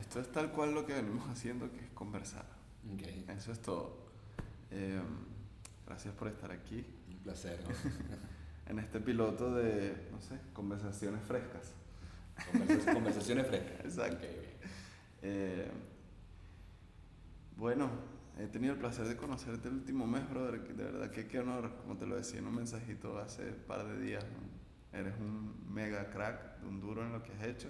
Esto es tal cual lo que venimos haciendo, que es conversar. Okay. Eso es todo. Eh, Gracias por estar aquí Un placer. en este piloto de, no sé, conversaciones frescas. Conversaciones frescas. Exacto. Okay. Eh, bueno, he tenido el placer de conocerte el último mes, brother. De verdad que qué honor, como te lo decía en un mensajito hace un par de días, ¿no? Eres un mega crack, un duro en lo que has hecho.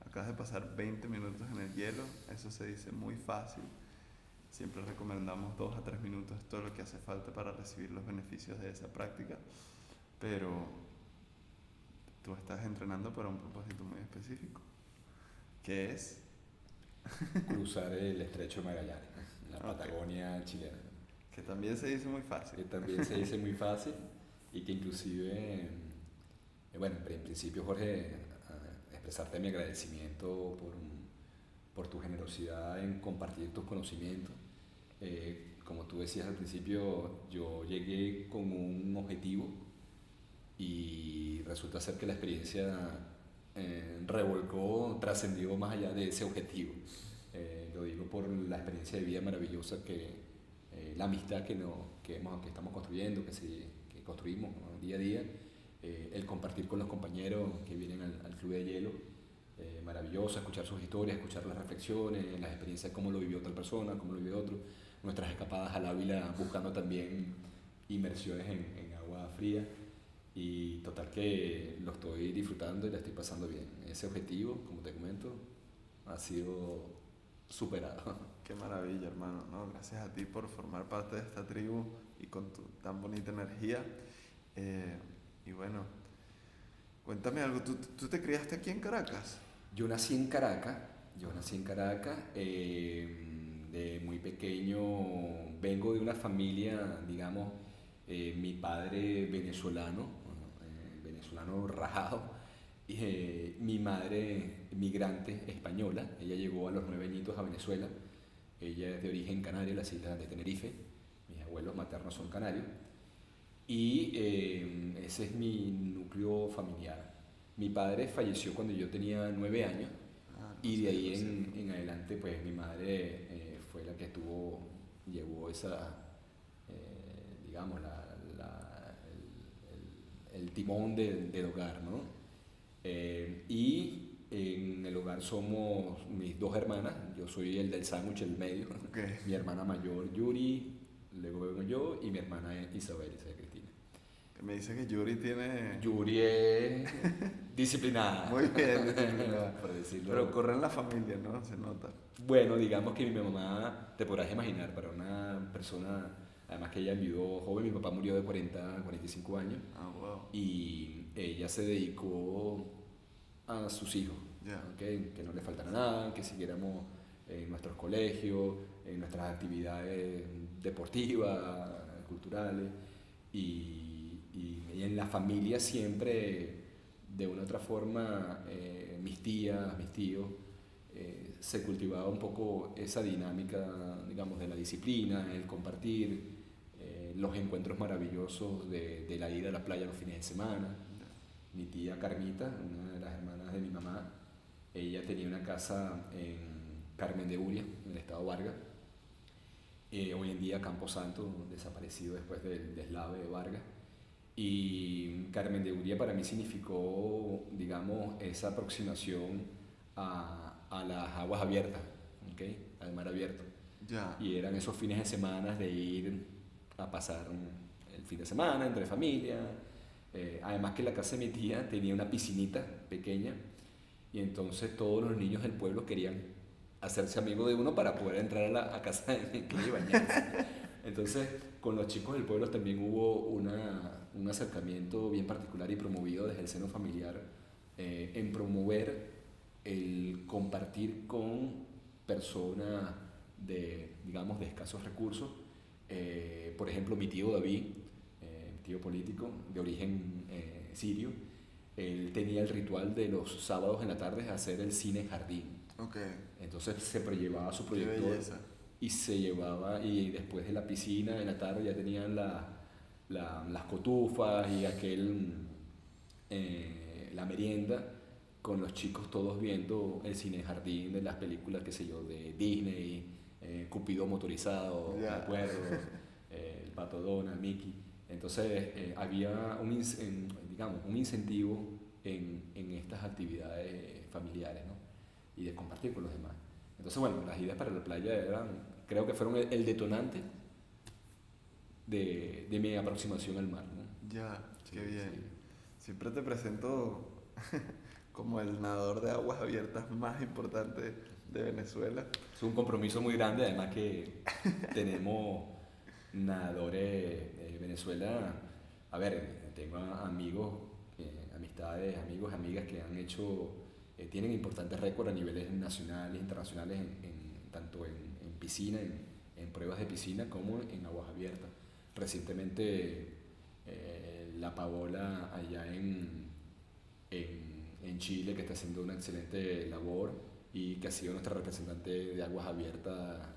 Acabas de pasar 20 minutos en el hielo, eso se dice muy fácil. Siempre recomendamos 2 a 3 minutos, todo lo que hace falta para recibir los beneficios de esa práctica. Pero tú estás entrenando para un propósito muy específico, que es... Cruzar el estrecho de Magallanes, la Patagonia chilena. Que también se dice muy fácil. Que también se dice muy fácil y que inclusive, bueno, en principio, Jorge, expresarte mi agradecimiento por tu generosidad en compartir tus conocimientos. Como tú decías al principio, yo llegué con un objetivo y resulta ser que la experiencia revolcó, trascendió más allá de ese objetivo. Lo digo por la experiencia de vida maravillosa la amistad que estamos construyendo, que construimos, ¿no? Día a día, el compartir con los compañeros que vienen al Club de Hielo, maravilloso, escuchar sus historias, escuchar las reflexiones, las experiencias, cómo lo vivió otra persona, cómo lo vivió otro, nuestras escapadas al Ávila buscando también inmersiones en agua fría. Y total que lo estoy disfrutando y la estoy pasando bien. Ese objetivo, como te comento, ha sido superado. Qué maravilla, hermano, ¿no? Gracias a ti por formar parte de esta tribu y con tu tan bonita energía. Y bueno, cuéntame algo, ¿tú te criaste aquí en Caracas? Yo nací en Caracas, de muy pequeño vengo de una familia, digamos, mi padre venezolano rajado, mi madre migrante española, ella llegó a los 9 añitos a Venezuela, ella es de origen canario, las islas de Tenerife, mis abuelos maternos son canarios, y ese es mi núcleo familiar. Mi padre falleció cuando yo tenía 9 años No y de sé, ahí lo siento. en adelante pues mi madre fue la que llevó esa, digamos, el timón del hogar, ¿no? Y en el hogar somos mis 2 hermanas, yo soy el del sándwich, el medio, Okay. mi hermana mayor Yuri, luego vengo yo y mi hermana Isabel Cristina. Que me dice que Yuri tiene... Yuri es disciplinada. Muy bien, disciplinada. Por decirlo. Pero corre en la familia, ¿no? Se nota. Bueno, digamos que mi mamá, te podrás imaginar, para una persona, además que ella enviudó joven, mi papá murió de 40 a 45 años Ah, wow. y ella se dedicó a sus hijos, Ya. ¿okay? Que no le faltara nada, que siguiéramos en nuestros colegios, en nuestras actividades deportivas, culturales y en la familia siempre, de una u otra forma, mis tías, mis tíos, se cultivaba un poco esa dinámica, digamos, de la disciplina, el compartir, los encuentros maravillosos de la ida a la playa los fines de semana. Mi tía Carmita, una de las hermanas de mi mamá, ella tenía una casa en Carmen de Uria, en el estado Vargas. Hoy en día Campo Santo, desaparecido después del deslave de Vargas. Y Carmen de Uria para mí significó, digamos, esa aproximación a las aguas abiertas, ¿okay? Al mar abierto. Ya. Y eran esos fines de semana de ir a pasar el fin de semana entre familia. Además que la casa de mi tía tenía una piscinita pequeña y entonces todos los niños del pueblo querían hacerse amigos de uno para poder entrar a casa de mi tía y bañarse. Entonces, con los chicos del pueblo también hubo un acercamiento bien particular y promovido desde el seno familiar en promover el compartir con personas digamos, de escasos recursos. Por ejemplo, mi tío David, tío político de origen sirio, él tenía el ritual de los sábados en la tarde hacer el cine jardín. Okay. Entonces se llevaba su Qué proyector belleza. y se llevaba, y después de la piscina en la tarde ya tenían las cotufas y la merienda, con los chicos todos viendo el cine jardín de las películas, qué sé yo, de Disney, Cupido motorizado, me acuerdo, el Pato Donald, Mickey. Entonces había digamos, un incentivo en estas actividades familiares, ¿no? Y de compartir con los demás. Entonces, bueno, las ideas para la playa creo que fueron el detonante de mi aproximación al mar, ¿no? Ya, Sí, qué bien. sí. Siempre te presento como el nadador de aguas abiertas más importante de Venezuela. Es un compromiso muy grande, además que tenemos nadadores en Venezuela. A ver, tengo amigos, amistades, amigos, amigas que han hecho, tienen importantes récords a niveles nacionales e internacionales, tanto en piscina, en pruebas de piscina, como en aguas abiertas. Recientemente, la Paola allá en Chile, que está haciendo una excelente labor y que ha sido nuestra representante de aguas abiertas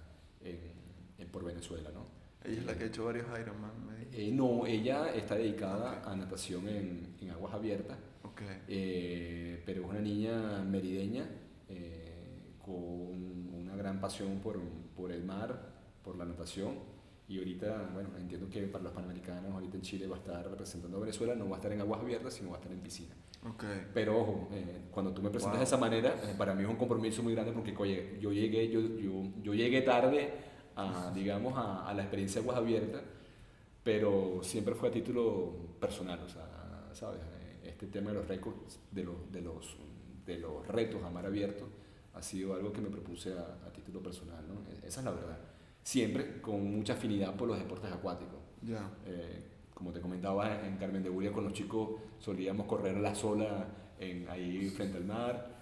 por Venezuela, ¿no? Ella es la que ha hecho varios Ironman, me dijo. No, ella está dedicada a natación en aguas abiertas, Ok. pero es una niña merideña con una gran pasión por el mar, por la natación. Y ahorita, bueno, entiendo que para los panamericanos, ahorita en Chile va a estar representando a Venezuela, no va a estar en aguas abiertas, sino va a estar en piscina. Ok. Pero ojo, cuando tú me presentas de esa manera, para mí es un compromiso muy grande porque, oye, yo llegué tarde digamos, a la experiencia de aguas abiertas, pero siempre fue a título personal, o sea, ¿sabes? Este tema de los récords, de los retos a mar abierto, ha sido algo que me propuse a título personal, ¿no? Esa es la verdad. Siempre con mucha afinidad por los deportes acuáticos. Ya. Como te comentaba, en Carmen de Buria con los chicos solíamos correr a la sola ahí frente al mar.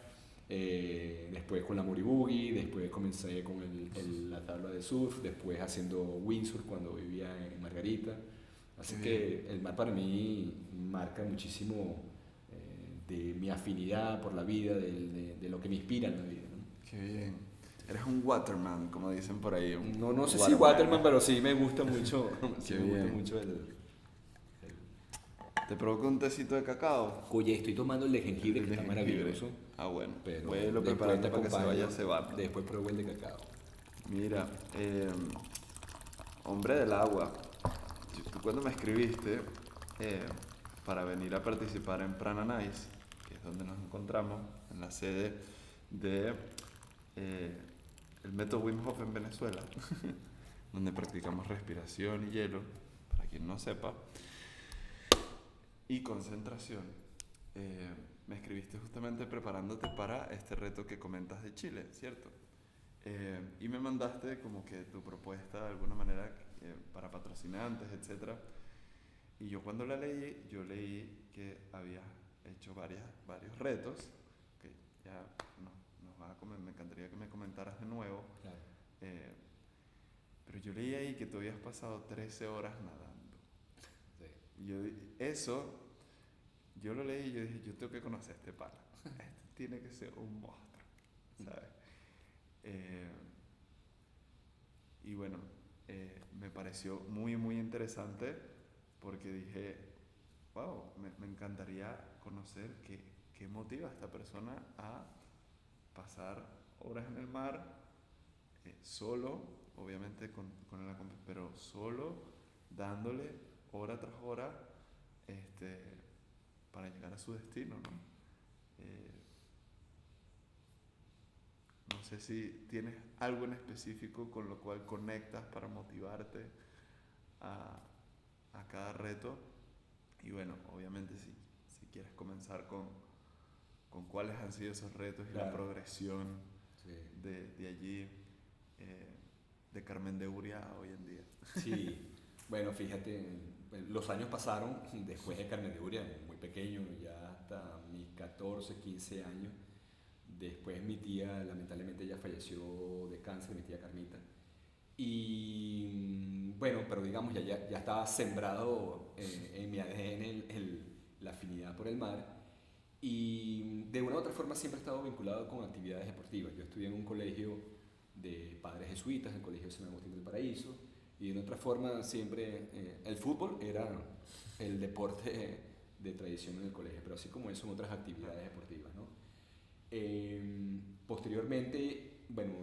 Después con la Moribugi, después comencé con la tabla de surf, después haciendo windsurf cuando vivía en Margarita. Así que el mar para mí marca muchísimo de mi afinidad por la vida, de lo que me inspira en la vida, ¿no? Qué bien. Eres un waterman, como dicen por ahí. No sé si waterman, pero sí me gusta mucho, Qué bien. ¿Te provoca un tecito de cacao? Oye, estoy tomando el de jengibre, que está maravilloso. Ah, bueno. Pero Voy a irlo preparando para que se vaya cebando. Después pruebo el de cacao. Mira, hombre del agua, tú cuando me escribiste para venir a participar en Prana Nice, que es donde nos encontramos, en la sede de el método Wim Hof en Venezuela, donde practicamos respiración y hielo, para quien no sepa, y concentración. Me escribiste justamente preparándote para este reto que comentas de Chile, ¿cierto? Y me mandaste como que tu propuesta de alguna manera para patrocinantes, etc. Y yo cuando la leí, yo leí que habías hecho varios retos, que ya me encantaría que me comentaras de nuevo. Claro. Pero yo leí ahí que tú habías pasado 13 horas nadando. Sí. Yo lo leí y yo dije, yo tengo que conocer a este pana. Este tiene que ser un monstruo, ¿sabes? Y bueno, me pareció muy, muy interesante porque dije, wow, me encantaría conocer qué motiva a esta persona a pasar horas en el mar, solo, obviamente pero solo, dándole hora tras hora, para llegar a su destino, ¿no? No sé si tienes algo en específico con lo cual conectas para motivarte a cada reto. Y bueno, obviamente si quieres comenzar con cuáles han sido esos retos y claro, la progresión sí, de allí, de Carmen de Buria a hoy en día. Sí, bueno, fíjate, los años pasaron después de Carmen de Buria, muy pequeño, ya hasta mis 14, 15 años. Después mi tía, lamentablemente, ya falleció de cáncer, mi tía Carmita. Y bueno, pero digamos, ya estaba sembrado en mi ADN la afinidad por el mar. Y de una u otra forma siempre he estado vinculado con actividades deportivas. Yo estudié en un colegio de padres jesuitas, el Colegio San Agustín del Paraíso, y de una otra forma siempre el fútbol era el deporte de tradición en el colegio, pero así como eso en otras actividades deportivas, ¿no? Posteriormente, bueno,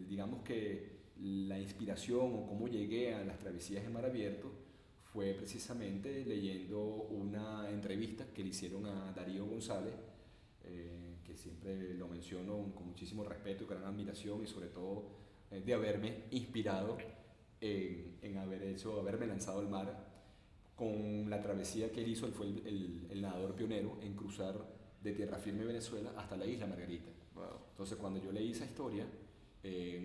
digamos que la inspiración o cómo llegué a las travesías en mar abierto fue precisamente leyendo una entrevista que le hicieron a Darío González, que siempre lo menciono con muchísimo respeto y gran admiración, y sobre todo de haberme inspirado en haberme lanzado al mar con la travesía que él hizo. Él fue el nadador pionero en cruzar de tierra firme Venezuela hasta la isla Margarita. Wow. Entonces, cuando yo leí esa historia,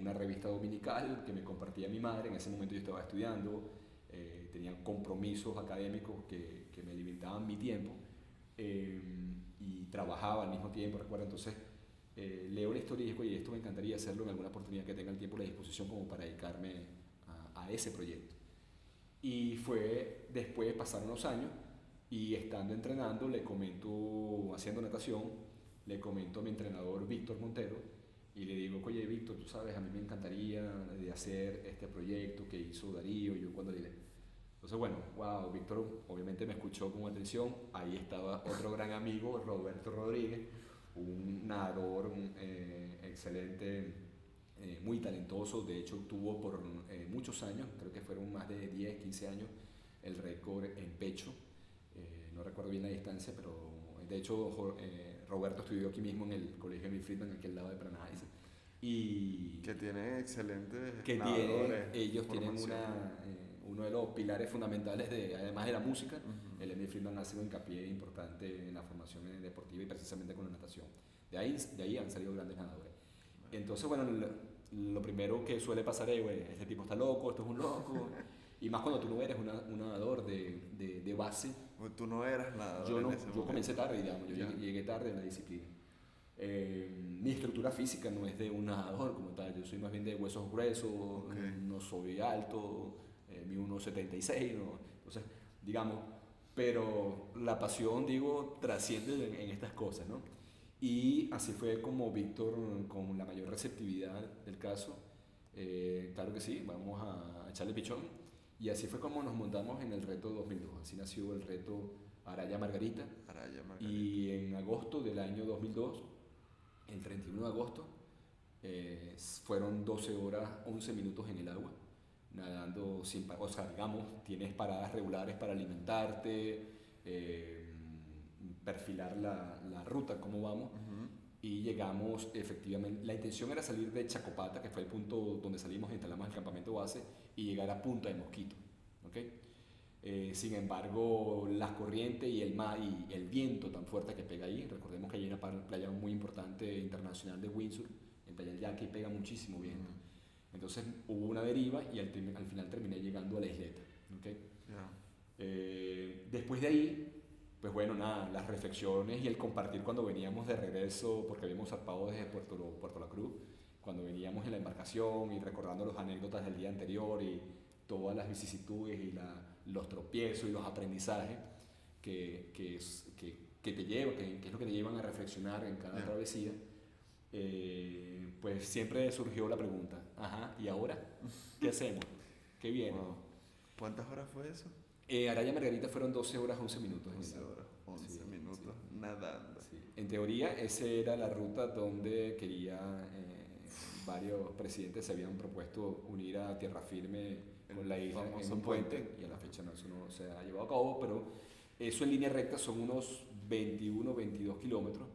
una revista dominical que me compartía mi madre, en ese momento yo estaba estudiando, tenía compromisos académicos que me limitaban mi tiempo, y trabajaba al mismo tiempo, recuerdo. Entonces, leo la historia y digo, oye, esto me encantaría hacerlo en alguna oportunidad que tenga el tiempo y la disposición como para dedicarme a ese proyecto. Y fue después, pasaron los años, y estando entrenando, le comento, haciendo natación, le comento a mi entrenador Víctor Montero, y le digo, oye Víctor, tú sabes, a mí me encantaría de hacer este proyecto que hizo Darío. Y yo cuando le... Entonces, bueno, wow, Víctor obviamente me escuchó con atención. Ahí estaba otro gran amigo, Roberto Rodríguez, un nadador excelente, muy talentoso. De hecho, tuvo por muchos años, creo que fueron más de 10, 15 años, el récord en pecho. No recuerdo bien la distancia, pero de hecho Roberto estudió aquí mismo en el colegio Emil Friedman, aquí al lado de Paranajis. Y que tiene excelentes que ellos tienen formación. uno de los pilares fundamentales, además de la música. Uh-huh. El Emil Friedman hace un hincapié importante en la formación deportiva y precisamente con la natación. De ahí han salido grandes nadadores. Entonces, bueno, lo primero que suele pasar es, güey, este tipo está loco, esto es un loco. Y más cuando tú no eres un nadador de base. Pues tú no eras nadador Yo, no, en ese yo momento. comencé tarde, digamos, yo Ya. llegué tarde en la disciplina. Mi estructura física no es de un nadador como tal, yo soy más bien de huesos gruesos, Okay. no soy alto, mi 1,76, ¿no? Entonces, digamos, pero la pasión, digo, trasciende en estas cosas, ¿no? Y así fue como Víctor, con la mayor receptividad del caso, claro que sí, vamos a echarle pichón. Y así fue como nos montamos en el reto 2002. Así nació el reto Araya Margarita. Araya Margarita. Y en agosto del año 2002, el 31 de agosto, fueron 12 horas 11 minutos en el agua, nadando sin parar. O sea, digamos, tienes paradas regulares para alimentarte, perfilar la ruta, cómo vamos. Uh-huh. Y llegamos, efectivamente, la intención era salir de Chacopata, que fue el punto donde salimos, instalamos el campamento base, y llegar a Punta de Mosquito, ¿okay? Sin embargo, las corrientes y el mar y el viento tan fuerte que pega ahí, recordemos que hay una playa muy importante internacional de Windsor, en Playa del Yaque, pega muchísimo viento. Entonces hubo una deriva y al final terminé llegando a la isleta, ¿okay? Yeah. Después de ahí, pues bueno, nada, las reflexiones y el compartir cuando veníamos de regreso, porque habíamos zarpado desde Puerto La Cruz, cuando veníamos en la embarcación y recordando las anécdotas del día anterior y todas las vicisitudes y los tropiezos y los aprendizajes que te llevan, que es lo que te llevan a reflexionar en cada travesía, pues siempre surgió la pregunta, ajá, ¿y ahora? ¿Qué hacemos? ¿Qué viene? Wow. ¿Cuántas horas fue eso? Araya Margarita fueron 12 horas 11 minutos. 12 horas 11 sí, minutos sí. nadando. Sí. En teoría, esa era la ruta donde quería, varios presidentes se habían propuesto unir a tierra firme con la isla en un puente, y a la fecha no, eso no se ha llevado a cabo, pero eso en línea recta son unos 21, 22 kilómetros,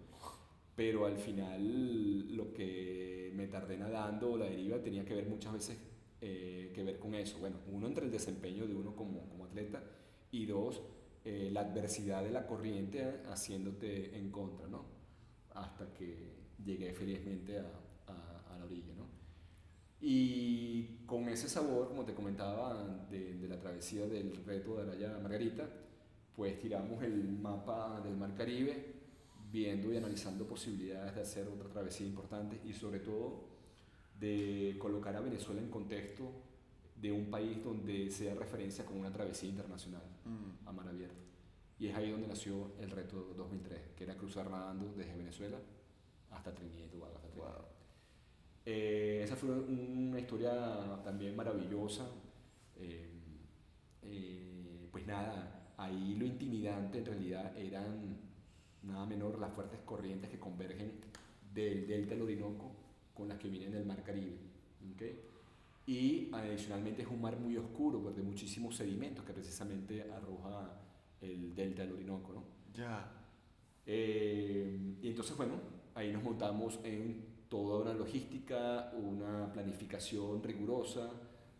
pero al final lo que me tardé nadando, la deriva, tenía que ver muchas veces que ver con eso. Bueno, uno, entre el desempeño de uno como atleta, y dos, la adversidad de la corriente haciéndote en contra, ¿no? Hasta que llegué felizmente a la orilla, ¿no? Y con ese sabor, como te comentaba, de la travesía del reto de Araya Margarita, pues tiramos el mapa del Mar Caribe, viendo y analizando posibilidades de hacer otra travesía importante, y sobre todo de colocar a Venezuela en contexto de un país donde sea referencia como una travesía internacional a mar abierto. Y es ahí donde nació el reto 2003, que era cruzar nadando desde Venezuela hasta Trinidad y Tobago. Wow. Esa fue una historia también maravillosa. Pues nada, ahí lo intimidante en realidad eran nada menor las fuertes corrientes que convergen del delta del Orinoco con las que vienen del mar Caribe. ¿Okay? Y adicionalmente es un mar muy oscuro, pues, de muchísimos sedimentos que precisamente arroja el delta del Orinoco, ¿no? Ya. Y entonces, bueno, ahí nos montamos en toda una logística, una planificación rigurosa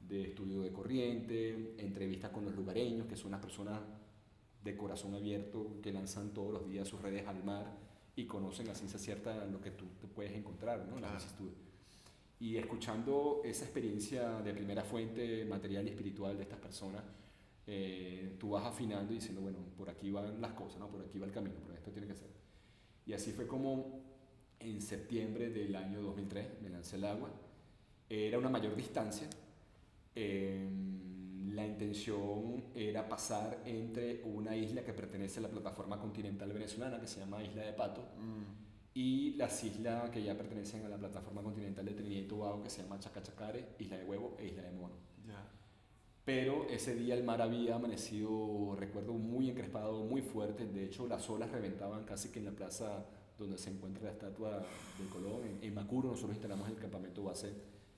de estudio de corriente, entrevistas con los lugareños, que son las personas de corazón abierto que lanzan todos los días sus redes al mar y conocen a ciencia cierta lo que tú te puedes encontrar, ¿no? Claro. Las vicisitudes. Y escuchando esa experiencia de primera fuente material y espiritual de estas personas, tú vas afinando y diciendo, bueno, por aquí van las cosas, ¿no? Por aquí va el camino, por esto tiene que ser. Y así fue como en septiembre del año 2003 me lancé al agua. Era una mayor distancia. La intención era pasar entre una isla que pertenece a la plataforma continental venezolana, que se llama Isla de Pato, y las islas que ya pertenecen a la plataforma continental de Trinidad y Tobago, que se llama Chacachacare, Isla de Huevo e Isla de Mono. Ya. Pero ese día el mar había amanecido, recuerdo, muy encrespado, muy fuerte. De hecho, las olas reventaban casi que en la plaza donde se encuentra la estatua de Colón, en Macuro. Nosotros instalamos el campamento base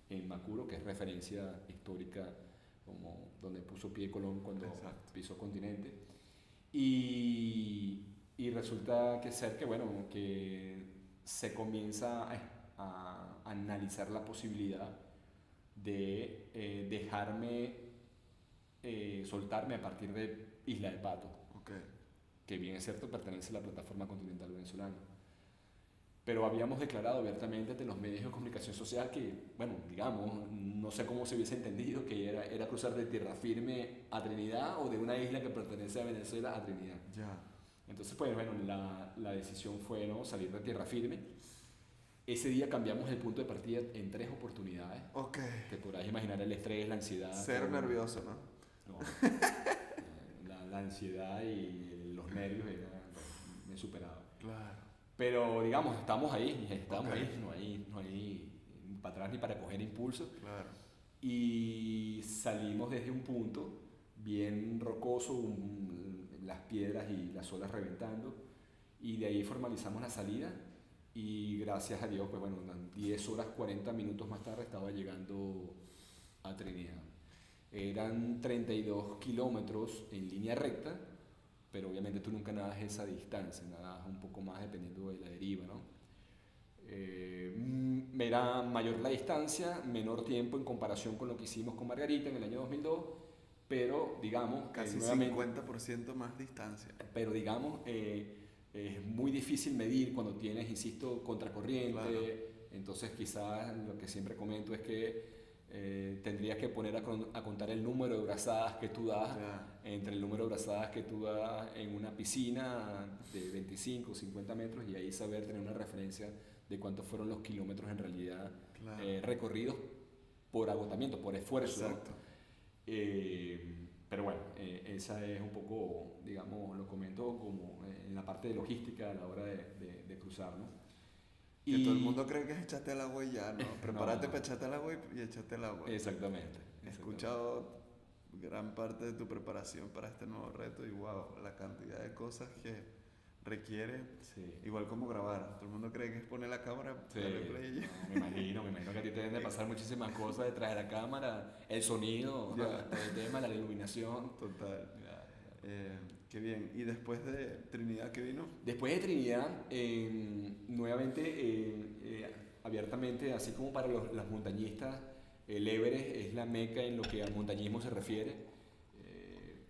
en Macuro, que es referencia histórica como donde puso pie Colón cuando pisó continente. Y resulta que ser que, bueno, que se comienza a analizar la posibilidad de dejarme soltarme a partir de Isla de Pato, Okay. que bien es cierto pertenece a la plataforma continental venezolana. Pero habíamos declarado abiertamente ante los medios de comunicación social que, bueno, digamos, no sé cómo se hubiese entendido que era cruzar de tierra firme a Trinidad o de una isla que pertenece a Venezuela a Trinidad. Ya. Entonces, pues bueno, la decisión fue, ¿no?, salir de tierra firme. Ese día cambiamos el punto de partida en 3 oportunidades. Ok. Te podrás imaginar el estrés, la ansiedad. Cero nervioso, ¿no? No, la ansiedad y los nervios me superaban. Claro. Pero digamos, estamos ahí, Okay. no hay para atrás ni para coger impulso. Claro. Y salimos desde un punto bien rocoso, las piedras y las olas reventando, y de ahí formalizamos la salida. Y gracias a Dios, pues bueno, 10 horas 40 minutos más tarde estaba llegando a Trinidad. Eran 32 kilómetros en línea recta, pero obviamente tú nunca nadas esa distancia, nadas un poco más dependiendo de la deriva, ¿no? Era mayor la distancia, menor tiempo en comparación con lo que hicimos con Margarita en el año 2002, pero digamos... Casi nuevamente, 50% más distancia. pero digamos, es muy difícil medir cuando tienes, insisto, contracorriente. Claro. Entonces quizás lo que siempre comento es que tendrías que poner a contar el número de brazadas que tú das, entre el número de brazadas que tú das en una piscina de 25 o 50 metros, y ahí saber tener una referencia de cuántos fueron los kilómetros en realidad recorridos por agotamiento, por esfuerzo. Exacto. Pero bueno, esa es un poco, digamos, lo comento como en la parte de logística a la hora de cruzar, ¿no? Que todo el mundo cree que es echarte al agua y ya, ¿no? Prepárate No. para echarte al agua y echarte al agua. Exactamente. He escuchado gran parte de tu preparación para este nuevo reto y wow, la cantidad de cosas que requiere, Sí. igual como grabar. Todo el mundo cree que es poner la cámara, Sí. darle play y ya. No, me imagino que a ti te deben de pasar muchísimas cosas detrás de la cámara, el sonido, Ya. todo el tema, la iluminación. Total. Qué bien. ¿Y después de Trinidad qué vino? Después de Trinidad, nuevamente, abiertamente, así como para los montañistas, el Everest es la meca en lo que al montañismo se refiere.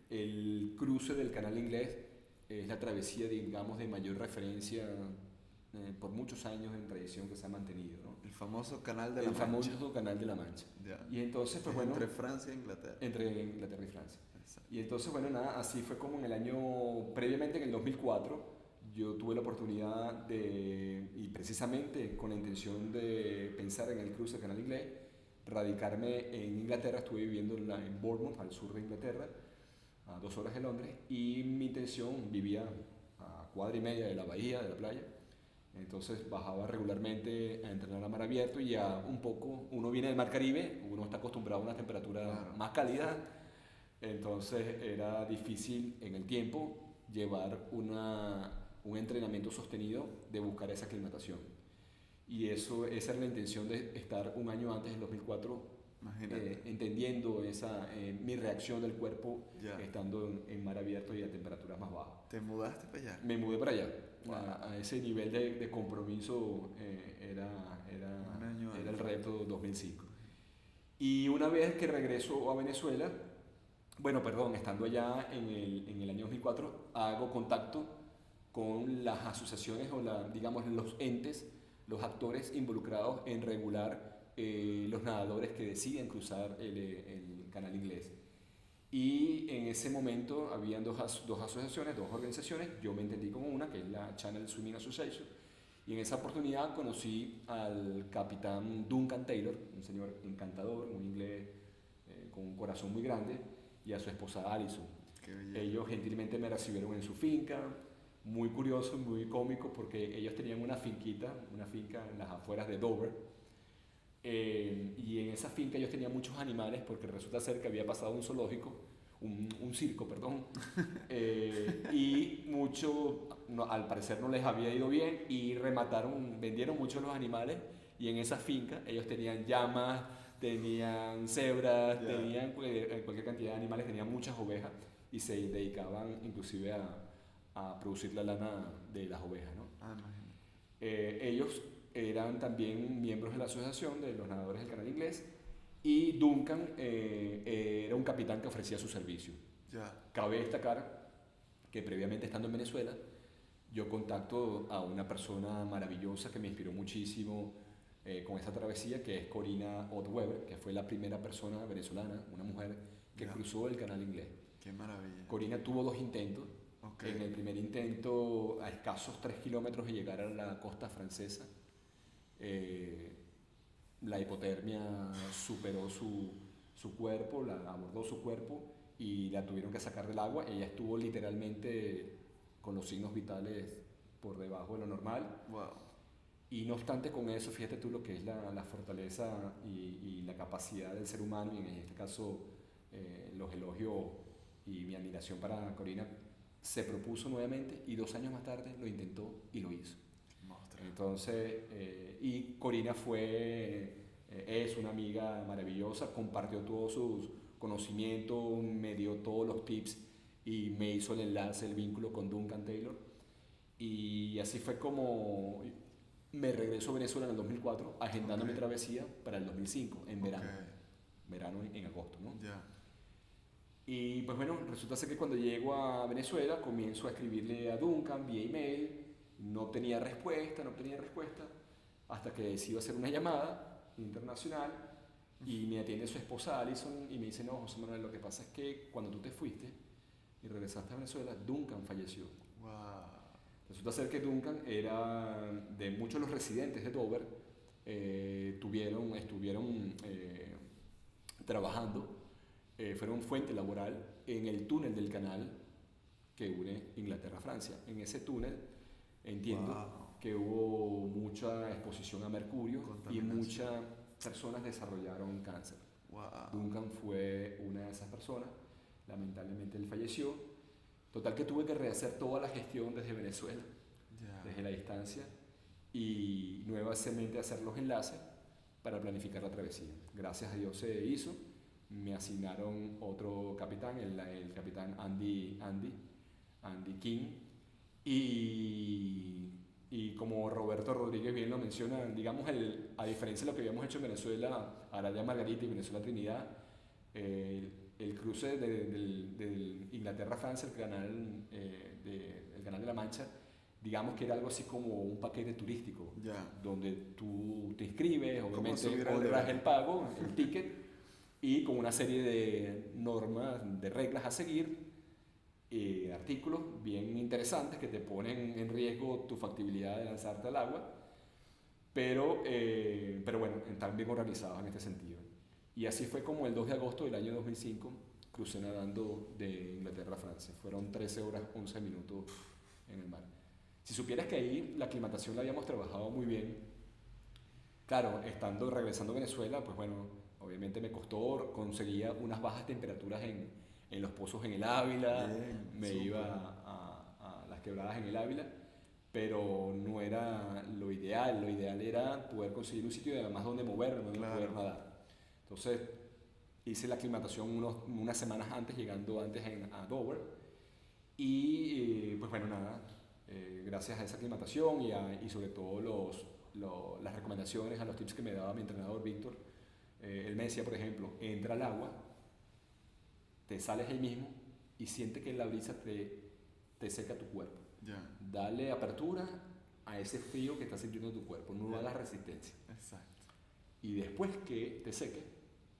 El cruce del Canal Inglés es la travesía, digamos, de mayor referencia por muchos años en tradición que se ha mantenido, ¿no? El famoso Canal de la El Mancha. famoso Canal de la Mancha. Ya. Y entonces, pues Es bueno... entre Francia e Inglaterra. Entre Inglaterra y Francia. Exacto. Y entonces, bueno, nada, así fue como en el año, previamente en el 2004, yo tuve la oportunidad de, y precisamente con la intención de pensar en el cruce del Canal Inglés, radicarme en Inglaterra. Estuve viviendo en Bournemouth, al sur de Inglaterra, a 2 horas de Londres, y mi intención, vivía a cuadra y media de la bahía, de la playa. Entonces bajaba regularmente a entrenar a mar abierto y ya un poco, uno viene del mar Caribe, uno está acostumbrado a una temperatura más cálida, entonces era difícil en el tiempo llevar un entrenamiento sostenido de buscar esa aclimatación. Y esa era la intención de estar un año antes, en 2004, Imagínate. entendiendo mi reacción del cuerpo Ya. estando en mar abierto y a temperaturas más bajas. ¿Te mudaste para allá? Me mudé para allá. Wow. A ese nivel de compromiso Un año era el antes. reto 2005. Y una vez que regreso a Venezuela, bueno, perdón, estando allá en el año 2004, hago contacto con las asociaciones o digamos los entes, los actores involucrados en regular los nadadores que deciden cruzar el canal inglés. Y en ese momento habían dos asociaciones, dos organizaciones, yo me entendí como una, que es la Channel Swimming Association, y en esa oportunidad conocí al capitán Duncan Taylor, un señor encantador, un inglés con un corazón muy grande, y a su esposa Alison. Qué belleza. Ellos gentilmente me recibieron en su finca, muy curioso, muy cómico, porque ellos tenían una finca en las afueras de Dover, y en esa finca ellos tenían muchos animales porque resulta ser que había pasado un zoológico, un circo, perdón, y al parecer no les había ido bien y vendieron muchos los animales y en esa finca ellos tenían llamas, tenían cebras, Ya. tenían cualquier cantidad de animales, tenían muchas ovejas y se dedicaban inclusive a producir la lana de las ovejas, ¿no? Ah, imagínate. Ellos eran también miembros de la asociación de los nadadores del canal inglés y Duncan era un capitán que ofrecía su servicio. Ya. Cabe destacar que previamente estando en Venezuela yo contacto a una persona maravillosa que me inspiró muchísimo con esta travesía, que es Corina Ott-Weber, que fue la primera persona venezolana, una mujer que Ya. cruzó el canal inglés. Qué maravilla. Corina tuvo 2 intentos. Ok. En el primer intento, a escasos 3 kilómetros de llegar a la costa francesa, la hipotermia superó su cuerpo, abordó su cuerpo y la tuvieron que sacar del agua. Ella estuvo literalmente con los signos vitales por debajo de lo normal. Wow. Y no obstante con eso, fíjate tú lo que es la fortaleza y la capacidad del ser humano, y en este caso los elogios y mi admiración para Corina, se propuso nuevamente y 2 años más tarde lo intentó y lo hizo. Monstruo. Entonces, y Corina es una amiga maravillosa, compartió todos sus conocimientos, me dio todos los tips y me hizo el enlace, el vínculo con Duncan Taylor. Y así fue como me regreso a Venezuela en el 2004, agendando mi travesía para el 2005, en verano. Verano en agosto, ¿no? Ya. Y pues bueno, resulta ser que cuando llego a Venezuela comienzo a escribirle a Duncan vía email, no obtenía respuesta, hasta que decido hacer una llamada internacional y me atiende su esposa Alison y me dice: no, José Manuel, lo que pasa es que cuando tú te fuiste y regresaste a Venezuela, Duncan falleció. Wow. Resulta ser que Duncan era de muchos de los residentes de Dover, estuvieron trabajando, fueron fuente laboral en el túnel del canal que une Inglaterra a Francia. En ese túnel entiendo Wow. que hubo mucha exposición a mercurio y Contaminación. muchas personas desarrollaron cáncer. Wow. Duncan fue una de esas personas, lamentablemente él falleció. Total que tuve que rehacer toda la gestión desde Venezuela, Ya. desde la distancia, y nuevamente hacer los enlaces para planificar la travesía. Gracias a Dios se hizo. Me asignaron otro capitán, el capitán Andy King, y como Roberto Rodríguez bien lo menciona, digamos, a diferencia de lo que habíamos hecho en Venezuela, Araya Margarita y Venezuela Trinidad, el cruce de Inglaterra a Francia, el canal de la Mancha, digamos que era algo así como un paquete turístico, Ya. donde tú te inscribes, obviamente subir al honras nivel. el pago, el ticket, y con una serie de normas, de reglas a seguir, artículos bien interesantes que te ponen en riesgo tu factibilidad de lanzarte al agua, pero bueno, están bien organizados en este sentido. Y así fue como el 2 de agosto del año 2005 crucé nadando de Inglaterra a Francia. Fueron 13 horas 11 minutos en el mar. Si supieras que ahí la aclimatación la habíamos trabajado muy bien. Claro, regresando a Venezuela, pues bueno, obviamente me costó, conseguía unas bajas temperaturas en los pozos en el Ávila, Bien, me súper. iba a las quebradas en el Ávila, pero no era lo ideal. Lo ideal era poder conseguir un sitio además donde moverme, donde Claro. poder nadar. Entonces hice la aclimatación unas semanas antes, llegando antes a Dover. Y pues bueno, nada, gracias a esa aclimatación y sobre todo las recomendaciones, a los tips que me daba mi entrenador Víctor, él me decía, por ejemplo, entra al agua, te sales ahí mismo y siente que la brisa te seca tu cuerpo. Ya. Dale apertura a ese frío que está sintiendo tu cuerpo, no Ya. hagas resistencia. Exacto. Y después que te seque,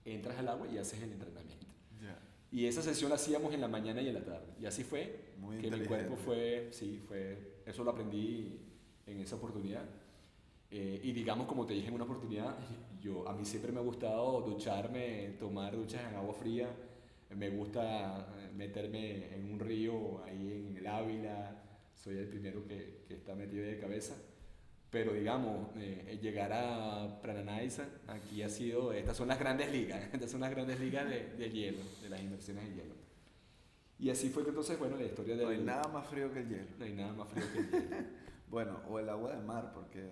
entras al agua y haces el entrenamiento. Ya. Y esa sesión la hacíamos en la mañana y en la tarde. Y así fue Muy que mi inteligente. cuerpo eso lo aprendí en esa oportunidad. Y digamos, como te dije en una oportunidad, a mí siempre me ha gustado ducharme, tomar duchas en agua fría. Me gusta meterme en un río ahí en el Ávila. Soy el primero que está metido de cabeza. Pero digamos, llegar a Prananaisa, aquí estas son las grandes ligas, estas son las grandes ligas de hielo, de las inversiones en hielo. Y así fue que entonces, bueno, la historia de... No hay nada más frío que el hielo. No hay nada más frío que el hielo. Bueno, o el agua de mar, porque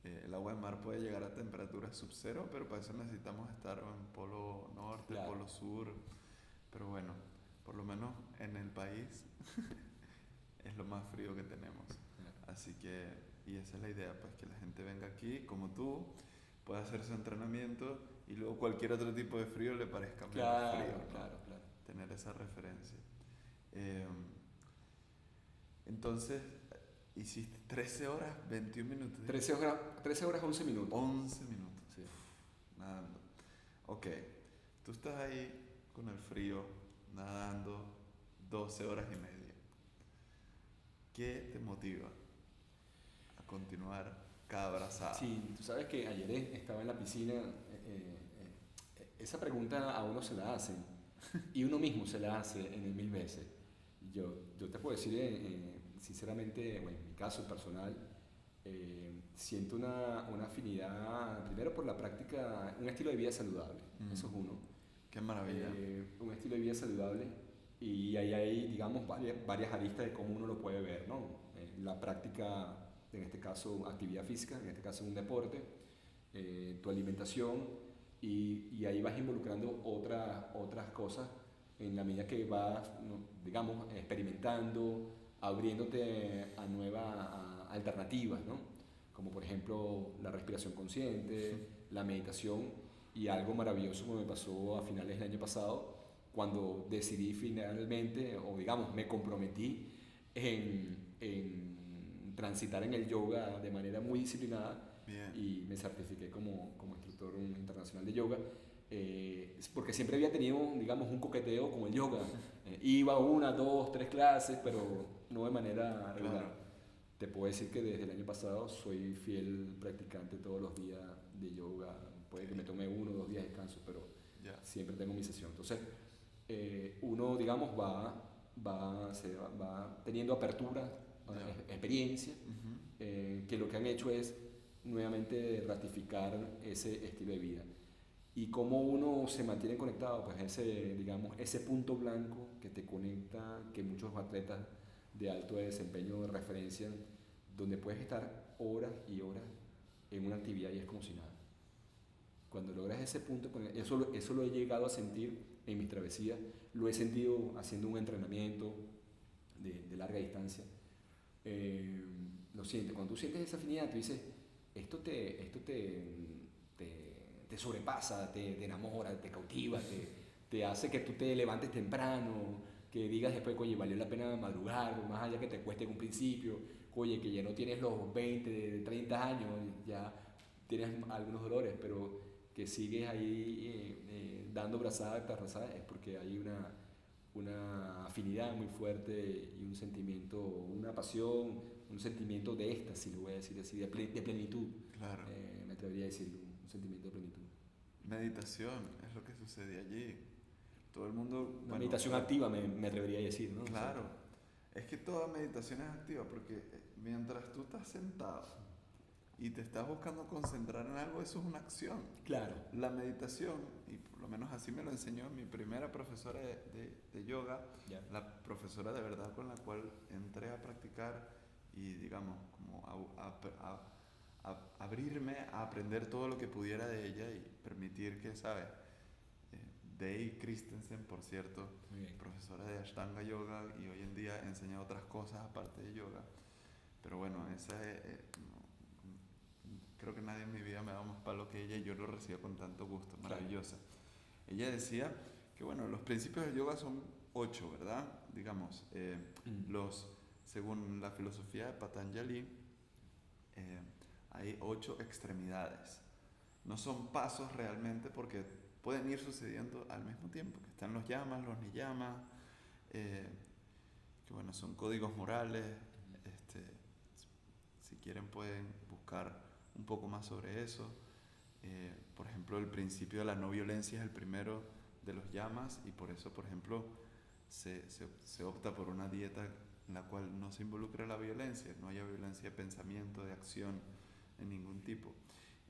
el agua de mar puede llegar a temperaturas sub-cero, pero para eso necesitamos estar en polo norte, Claro. polo sur. Pero bueno, por lo menos en el país es lo más frío que tenemos. Así que, y esa es la idea, pues que la gente venga aquí, como tú, pueda hacer su entrenamiento y luego cualquier otro tipo de frío le parezca menos Claro, frío, ¿no? claro. Tener esa referencia. Entonces, hiciste 13 horas, 21 minutos. 13 horas, 11 minutos. 11 minutos. Sí. Nadando. Ok, tú estás ahí con el frío, nadando 12 horas y media. ¿Qué te motiva a continuar cada brazada? Sí, tú sabes que ayer estaba en la piscina, esa pregunta a uno se la hacen y uno mismo se la hace en el mil veces. Yo te puedo decir, sinceramente, bueno, en mi caso personal, siento una afinidad, primero por la práctica, un estilo de vida saludable, eso es uno. Qué maravilla. Un estilo de vida saludable y ahí hay, digamos, varias aristas de cómo uno lo puede ver, ¿no? La práctica, en este caso, actividad física, en este caso un deporte, tu alimentación y ahí vas involucrando otras cosas en la medida que vas, digamos, experimentando, abriéndote a nuevas alternativas, ¿no? Como por ejemplo la respiración consciente, la meditación y algo maravilloso que me pasó a finales del año pasado cuando decidí finalmente, o digamos, me comprometí en transitar en el yoga de manera muy disciplinada. Bien. Y me certifiqué como instructor internacional de yoga. Porque siempre había tenido, digamos, un coqueteo con el yoga. Iba 1, 2, 3 clases, pero no de manera regular. Claro. Te puedo decir que desde el año pasado soy fiel practicante todos los días de yoga. Puede que me tome 1 o 2 días de descanso, pero siempre tengo mi sesión. Entonces, uno, digamos, va teniendo apertura, experiencia, que lo que han hecho es nuevamente ratificar ese estilo de vida. Y cómo uno se mantiene conectado, pues ese punto blanco que te conecta, que muchos atletas de alto desempeño referencian, donde puedes estar horas y horas en una actividad y es como si nada. Cuando logras ese punto, eso lo he llegado a sentir en mis travesías, lo he sentido haciendo un entrenamiento de larga distancia. Lo sientes, cuando tú sientes esa afinidad, tú dices, esto te sobrepasa, te enamora, te cautiva, te hace que tú te levantes temprano, que digas después, oye, valió la pena madrugar, más allá que te cueste en un principio, oye, que ya no tienes los 20, 30 años, ya tienes algunos dolores, pero que sigues ahí dando brazada tras brazada, es porque hay una afinidad muy fuerte y un sentimiento, una pasión, un sentimiento de éxtasis, lo voy a decir así, de plenitud. Claro. Me atrevería a decirlo, un sentimiento de plenitud. Meditación es lo que sucede allí. Todo el mundo... Una meditación activa, me atrevería a decir, ¿no? Claro. Es que toda meditación es activa porque mientras tú estás sentado y te estás buscando concentrar en algo, eso es una acción. Claro. La meditación, y por lo menos así me lo enseñó mi primera profesora de yoga, la profesora de verdad con la cual entré a practicar y digamos, como abrirme a aprender todo lo que pudiera de ella y permitir que, ¿sabes? Day Christensen, por cierto, profesora de Ashtanga Yoga y hoy en día enseña otras cosas aparte de yoga. Pero bueno, creo que nadie en mi vida me ha dado más palo que ella y yo lo recibo con tanto gusto, maravillosa. Claro. Ella decía que bueno, los principios del yoga son 8, ¿verdad? Digamos, según la filosofía de Patanjali, hay 8 extremidades. No son pasos realmente porque pueden ir sucediendo al mismo tiempo, que están los yamas, los niyamas, que bueno, son códigos morales. Si quieren pueden buscar un poco más sobre eso. Por ejemplo, el principio de la no violencia es el primero de los yamas y por eso, por ejemplo, se opta por una dieta en la cual no se involucre la violencia, no haya violencia de pensamiento, de acción, de ningún tipo.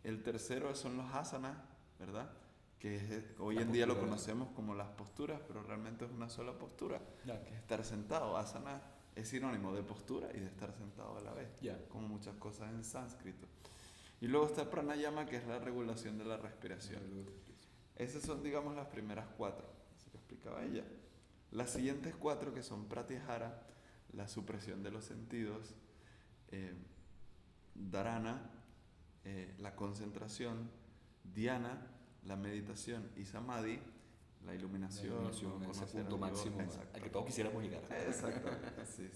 El tercero son los asanas, ¿verdad? Que hoy en día lo conocemos como las posturas, pero realmente es una sola postura, que es estar sentado. Asana es sinónimo de postura y de estar sentado a la vez, como muchas cosas en sánscrito. Y luego está el pranayama, que es la regulación de la respiración. Esas son, digamos, las primeras 4, así que explicaba ella. Las siguientes 4, que son pratyahara, la supresión de los sentidos, dharana, la concentración, dhyana, la meditación, y samadhi, la iluminación, ese punto máximo al que todos quisiéramos llegar. Exactamente, sí.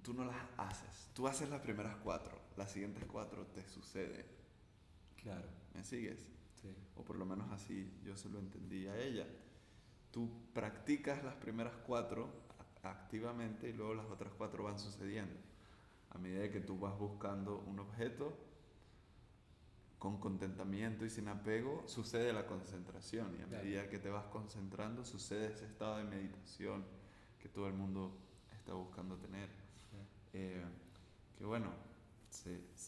Tú no las haces, tú haces las primeras 4, las siguientes 4 te suceden. Claro. ¿Me sigues? Sí. O por lo menos así yo se lo entendí a ella. Tú practicas las primeras 4 activamente y luego las otras 4 van sucediendo. A medida que tú vas buscando un objeto, con contentamiento y sin apego, sucede la concentración. Y a medida que te vas concentrando, sucede ese estado de meditación que todo el mundo está buscando tener. Que bueno,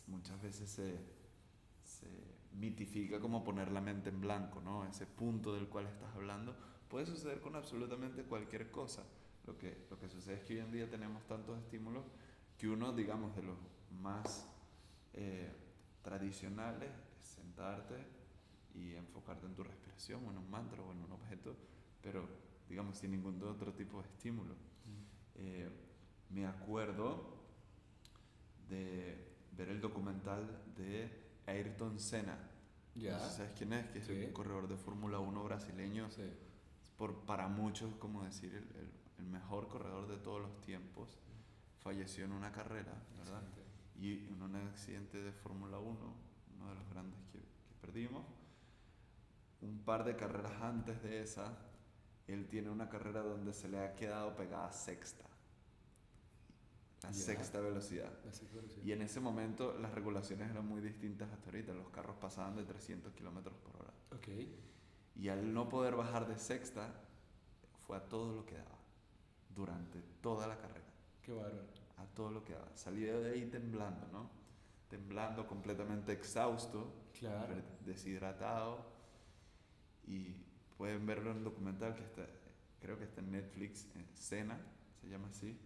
muchas veces se mitifica como poner la mente en blanco, ¿no? Ese punto del cual estás hablando puede suceder con absolutamente cualquier cosa. Lo que sucede es que hoy en día tenemos tantos estímulos que uno, digamos, de los más tradicionales es sentarte y enfocarte en tu respiración o en un mantra o en un objeto, pero digamos sin ningún otro tipo de estímulo. Me acuerdo de ver el documental de Ayrton Senna. No sé si sabes quién es, que es un corredor de Fórmula 1 brasileño. Sí. Para muchos, como decir, el mejor corredor de todos los tiempos. Falleció en una carrera, ¿verdad? Y en un accidente de Fórmula 1, uno de los grandes que perdimos. Un par de carreras antes de esa, él tiene una carrera donde se le ha quedado pegada sexta. La sexta velocidad. Y en ese momento las regulaciones eran muy distintas hasta ahorita. Los carros pasaban de 300 kilómetros por hora. Y al no poder bajar de sexta, fue a todo lo que daba. Durante toda la carrera. Qué bárbaro. A todo lo que daba. Salí de ahí temblando, ¿no? Temblando, completamente exhausto. Claro. Deshidratado. Y pueden verlo en un documental que creo que está en Netflix, Senna, se llama así.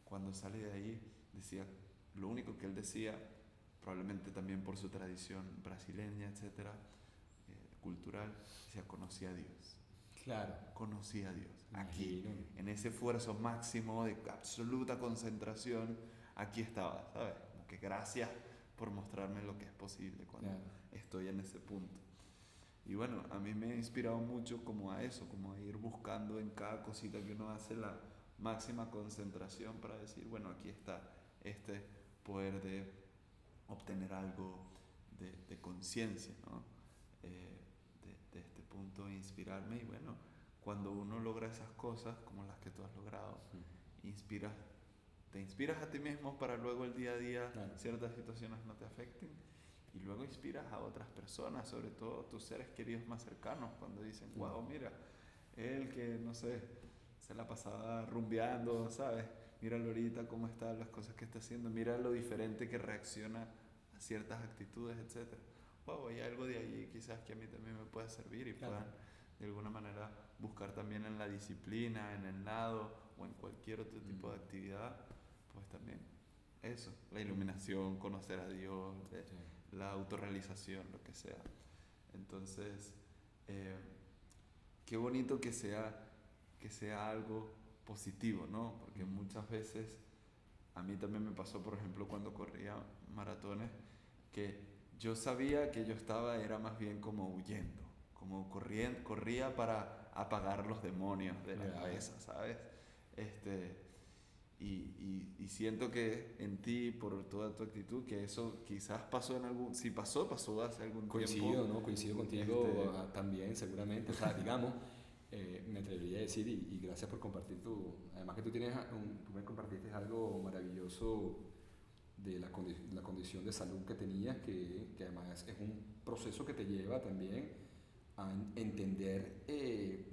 Cuando sale de ahí, decía, lo único que él decía, probablemente también por su tradición brasileña, etcétera, cultural, decía, conocí a Dios. Claro. Conocí a Dios. Aquí, en ese esfuerzo máximo de absoluta concentración, aquí estaba, ¿sabes? Como que gracias por mostrarme lo que es posible cuando estoy en ese punto. Y bueno, a mí me ha inspirado mucho como a eso, como a ir buscando en cada cosita que uno hace la máxima concentración para decir, bueno, aquí está este poder de obtener algo de conciencia, ¿no? De este punto de inspirarme. Y bueno, cuando uno logra esas cosas como las que tú has logrado, te inspiras a ti mismo para luego el día a día ciertas situaciones no te afecten, y luego inspiras a otras personas, sobre todo tus seres queridos más cercanos, cuando dicen, wow, mira, él que, no sé, se la pasaba rumbeando, ¿sabes? Míralo ahorita cómo está, las cosas que está haciendo, mira lo diferente que reacciona a ciertas actitudes, etc. Wow, hay algo de ahí quizás que a mí también me pueda servir y puedan de alguna manera buscar también en la disciplina, en el nado o en cualquier otro tipo de actividad, pues también eso, la iluminación, conocer a Dios, Sí. la autorrealización, lo que sea. Entonces, qué bonito que sea algo positivo, ¿no? Porque muchas veces, a mí también me pasó, por ejemplo, cuando corría maratones, que yo sabía que yo era más bien como huyendo, como corría para apagar los demonios de la cabeza, ¿sabes? Y siento que en ti, por toda tu actitud, que eso quizás pasó si pasó hace algún Coincido, tiempo. ¿no? Coincido contigo también, seguramente. O sea, digamos, me atrevería a decir, y gracias por compartir además que tú me compartiste algo maravilloso de la condición de salud que tenías, que además es un proceso que te lleva también a entender,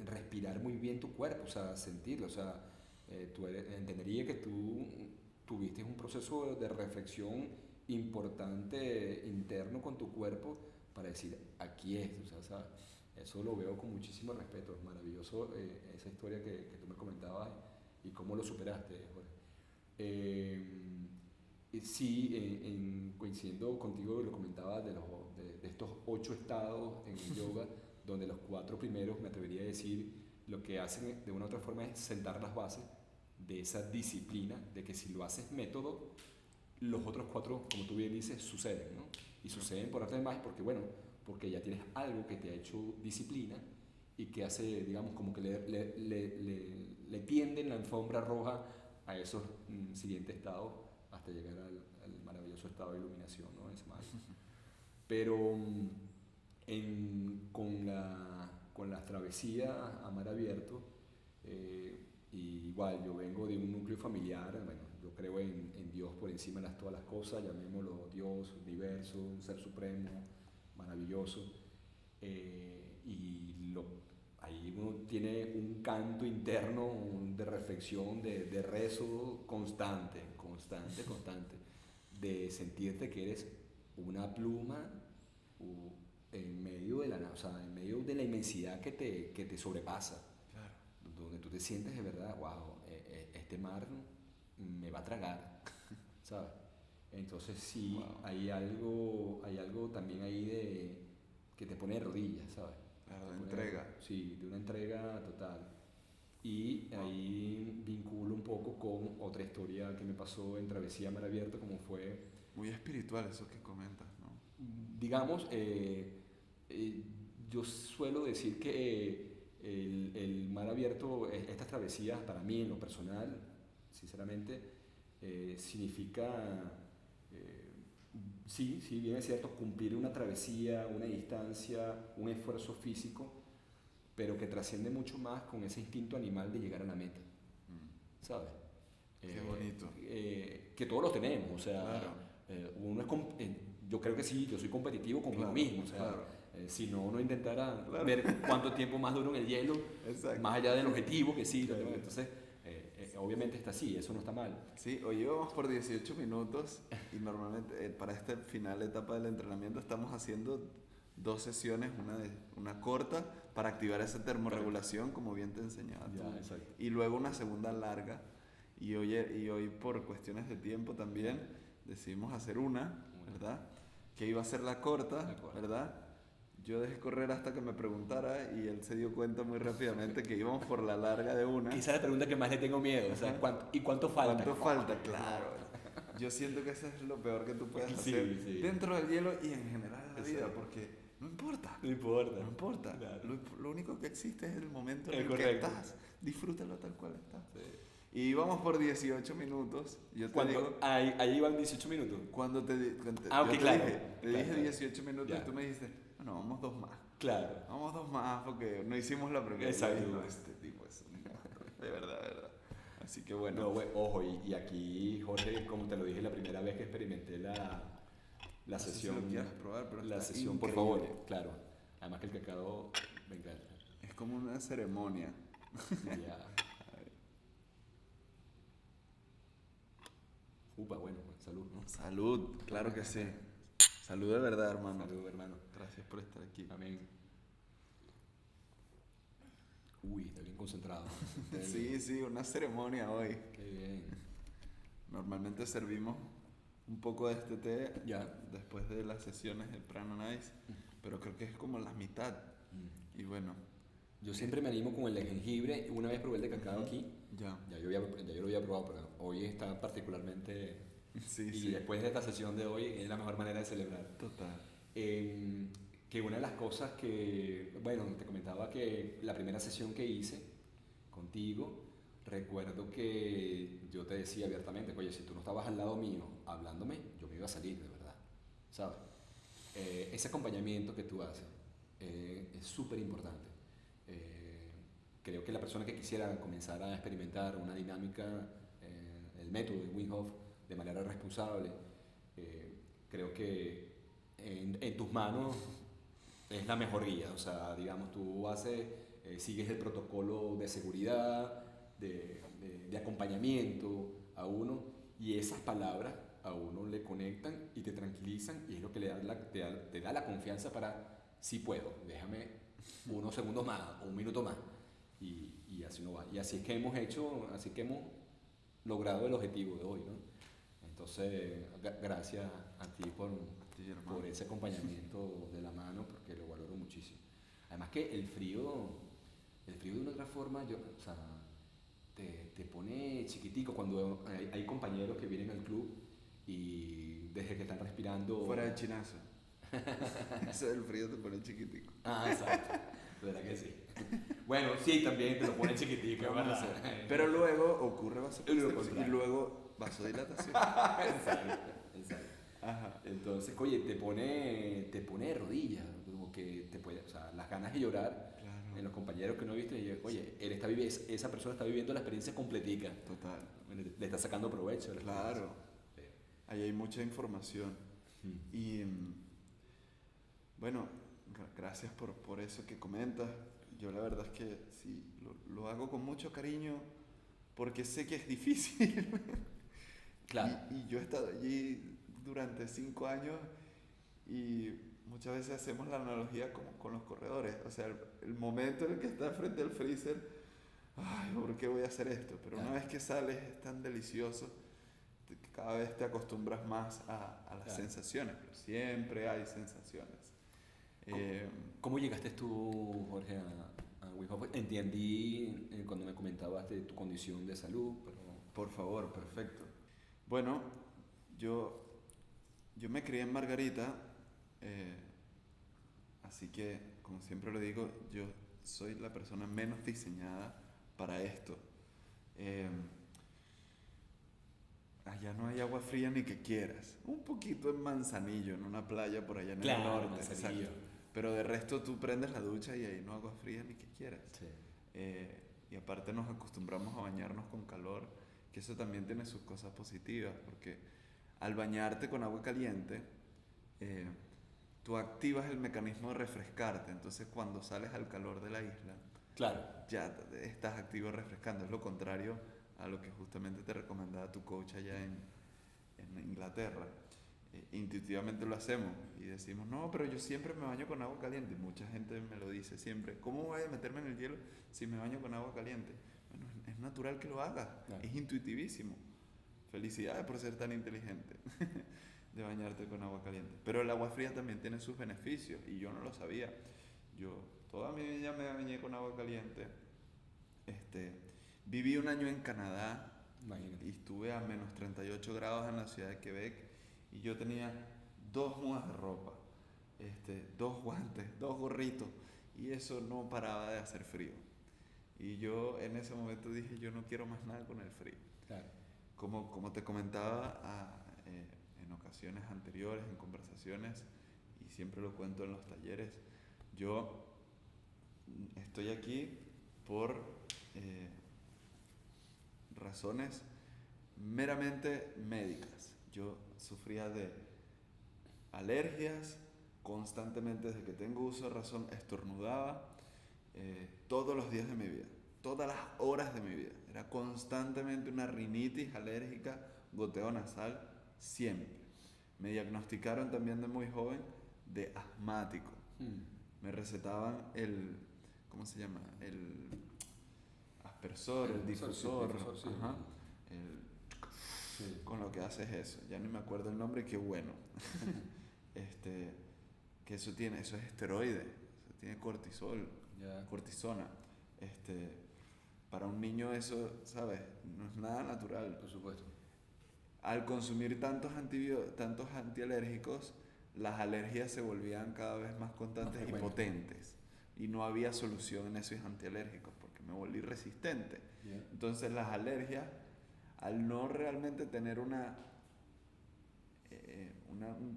respirar muy bien tu cuerpo, o sea, sentirlo, o sea, entendería que tú tuviste un proceso de reflexión importante interno con tu cuerpo para decir, aquí es, o sea, eso lo veo con muchísimo respeto, es maravilloso esa historia que tú me comentabas y cómo lo superaste, Jorge. Sí, coincidiendo contigo, lo comentaba de estos 8 estados en el yoga, donde los 4 primeros, me atrevería a decir, lo que hacen de una u otra forma es sentar las bases de esa disciplina, de que si lo haces método, los otros 4, como tú bien dices, suceden, ¿no? Y suceden por arte de magia porque, bueno, porque ya tienes algo que te ha hecho disciplina y que hace, digamos, como que le tienden la alfombra roja a esos siguientes estados hasta llegar al maravilloso estado de iluminación, ¿no? Es más. Pero con las travesías a mar abierto, y igual yo vengo de un núcleo familiar, bueno, yo creo en Dios por encima de todas las cosas, llamémoslo Dios, universo, un ser supremo, maravilloso, ahí uno tiene un canto interno de reflexión, de rezo constante, de sentirte que eres una pluma en medio de o sea, en medio de la inmensidad que te sobrepasa, Claro. donde tú te sientes de verdad, wow, este mar me va a tragar, ¿sabes? Entonces sí, Wow. hay algo también ahí que te pone de rodillas, ¿sabes? Claro, de entrega. Sí, de una entrega total. Y Wow. ahí vinculo un poco con otra historia que me pasó en Travesía Mar Abierto, como fue, Muy espiritual eso que comentas, ¿no? digamos, eh, yo suelo decir que el mar abierto, estas travesías para mí en lo personal, sinceramente, significa, eh, sí, bien es cierto, cumplir una travesía, una distancia, un esfuerzo físico, pero que trasciende mucho más con ese instinto animal de llegar a la meta, Mm. ¿sabes? Qué bonito. Que todos los tenemos, o sea, Claro. uno es yo creo que sí, yo soy competitivo conmigo Claro, mismo, o sea, claro. si no, uno intentara Claro. ver cuánto tiempo más duro en el hielo, Exacto. más allá del objetivo, que sí, Claro. entonces, obviamente está así, eso no está mal. Sí, hoy vamos por 18 minutos y normalmente para esta final etapa del entrenamiento estamos haciendo 2 sesiones, una corta para activar esa termorregulación, como bien te enseñaba tú, Ya, exacto. y luego una segunda larga. Y hoy por cuestiones de tiempo también decidimos hacer una, ¿verdad? Que iba a ser la corta, ¿verdad? Yo dejé correr hasta que me preguntara y él se dio cuenta muy rápidamente que íbamos por la larga de una. Quizás la pregunta que más le tengo miedo, o sea, ¿cuánto falta? ¿Cuánto falta? Claro. Yo siento que eso es lo peor que tú puedes Sí, hacer sí. dentro del hielo y en general en la vida, Exacto. porque no importa. No importa. No importa. Claro. Lo único que existe es el momento en Es el correcto. que estás. Disfrútalo tal cual estás. Sí. Y vamos por 18 minutos. Yo te digo, Ahí van 18 minutos. cuando ok, yo claro. te dije Claro. 18 minutos Ya. y tú me dijiste, bueno, vamos 2 más. Claro. Vamos 2 más porque no hicimos la primera. Exacto. Y yo digo, este tipo es un monstruo. De verdad, de verdad. Así que bueno. No, ojo, y aquí, Jorge, como te lo dije la primera vez que experimenté la No sé si sesión. lo quieras probar, pero la está sesión, por increíble. favor, claro. Además que el cacao me encanta. Es como una ceremonia. Ya. Upa, bueno, salud, ¿no? Salud, claro que sí. Salud de verdad, hermano. Salud, hermano. Gracias por estar aquí. Amén. Uy, está bien concentrado. Sí, sí, una ceremonia hoy. Qué bien. Normalmente servimos un poco de este té Ya. después de las sesiones de Prana Nice, pero creo que es como la mitad. Y bueno, Yo siempre me animo con el de jengibre. Una vez probé el de cacao aquí. ya. Ya yo lo había probado, pero hoy está particularmente... Sí, Y sí. después de esta sesión de hoy es la mejor manera de celebrar. Total. Que una de las cosas que, bueno, te comentaba que la primera sesión que hice contigo, recuerdo que yo te decía abiertamente, oye, si tú no estabas al lado mío hablándome, yo me iba a salir, de verdad, ¿sabes? Ese acompañamiento que tú haces es súper importante. Creo que la persona que quisiera comenzar a experimentar una dinámica, el método de Wim Hof de manera responsable, creo que en tus manos es la mejor guía. O sea, digamos, tú haces, sigues el protocolo de seguridad, de acompañamiento a uno, y esas palabras a uno le conectan y te tranquilizan, y es lo que te da la confianza para, sí puedo, déjame unos segundos más o un minuto más. Y así no va. Y así es que hemos hecho, así que hemos logrado el objetivo de hoy, ¿no? Entonces, gracias a ti Sí, hermano. por ese acompañamiento de la mano, porque lo valoro muchísimo. Además que el frío de una otra forma, o sea, te pone chiquitico cuando hay compañeros que vienen al club y desde que están respirando... Fuera de chinazo. Ese del frío te pone chiquitico. Ah, exacto. De verdad que sí. Bueno, sí, también te lo pone chiquitico, es Vamos a verdad. hacer. Pero luego ocurre Lo vasoconstricción contrario. y luego vasodilatación. Exacto, exacto. Ajá. Entonces, oye, te pone de rodillas, como que te puede, o sea, las ganas de llorar Claro. en los compañeros que no viste, y oye, esa persona está viviendo la experiencia completica, Total. le está sacando provecho a la Claro. experiencia. Ahí hay mucha información. Mm. Y bueno, gracias por eso que comentas. Yo la verdad es que sí, lo hago con mucho cariño porque sé que es difícil. Claro, Y yo he estado allí durante 5 años y muchas veces hacemos la analogía como con los corredores. O sea, el momento en el que estás frente al freezer, ay, ¿por qué voy a hacer esto? Pero una claro, vez que sales es tan delicioso que cada vez te acostumbras más a las claro. sensaciones. Pero siempre hay sensaciones. ¿Cómo, Eh, cómo llegaste tú, Jorge, a Wim Hof? Entendí cuando me comentabas de tu condición de salud, pero... por favor, perfecto. Bueno, yo me crié en Margarita, eh, así que, como siempre lo digo, yo soy la persona menos diseñada para esto. Eh, Allá no hay agua fría ni que quieras. Un poquito en Manzanillo, en una playa por allá en Claro, el norte. Manzanillo. Exacto. Pero de resto tú prendes la ducha y ahí no agua fría ni que quieras. Sí. Y aparte nos acostumbramos a bañarnos con calor, que eso también tiene sus cosas positivas, porque al bañarte con agua caliente, eh, tú activas el mecanismo de refrescarte. Entonces cuando sales al calor de la isla, Claro, ya estás activo refrescando. Es lo contrario a lo que justamente te recomendaba tu coach allá en Inglaterra. Intuitivamente lo hacemos y decimos, no, pero yo siempre me baño con agua caliente. Mucha gente me lo dice siempre, ¿cómo voy a meterme en el hielo si me baño con agua caliente? Bueno, es natural que lo hagas, claro. es intuitivísimo. Felicidades por ser tan inteligente de bañarte con agua caliente. Pero el agua fría también tiene sus beneficios y yo no lo sabía. Yo toda mi vida me bañé con agua caliente. Viví un año en Canadá Imagínate. y estuve a menos 38 grados en la ciudad de Quebec y yo tenía 2 mudas de ropa, 2 guantes, 2 gorritos y eso no paraba de hacer frío. Y yo en ese momento dije, yo no quiero más nada con el frío. Claro. Como te comentaba en ocasiones anteriores, en conversaciones, y siempre lo cuento en los talleres, yo estoy aquí por razones meramente médicas. Yo sufría de alergias constantemente desde que tengo uso de razón, estornudaba todos los días de mi vida, todas las horas de mi vida. Era constantemente una rinitis alérgica, goteo nasal, siempre. Me diagnosticaron también de muy joven de asmático. Mm. Me recetaban el ¿cómo se llama? El aspersor, el difusor, sí. ajá, con lo que haces eso, ya ni me acuerdo el nombre, qué bueno. Que eso es esteroide, eso tiene cortisol, cortisona. Para un niño eso, ¿sabes? No es nada natural. Por supuesto. Al consumir tantos antialérgicos, las alergias se volvían cada vez más constantes y potentes. Y no había solución en esos antialérgicos porque me volví resistente. Entonces las alergias, al no realmente tener un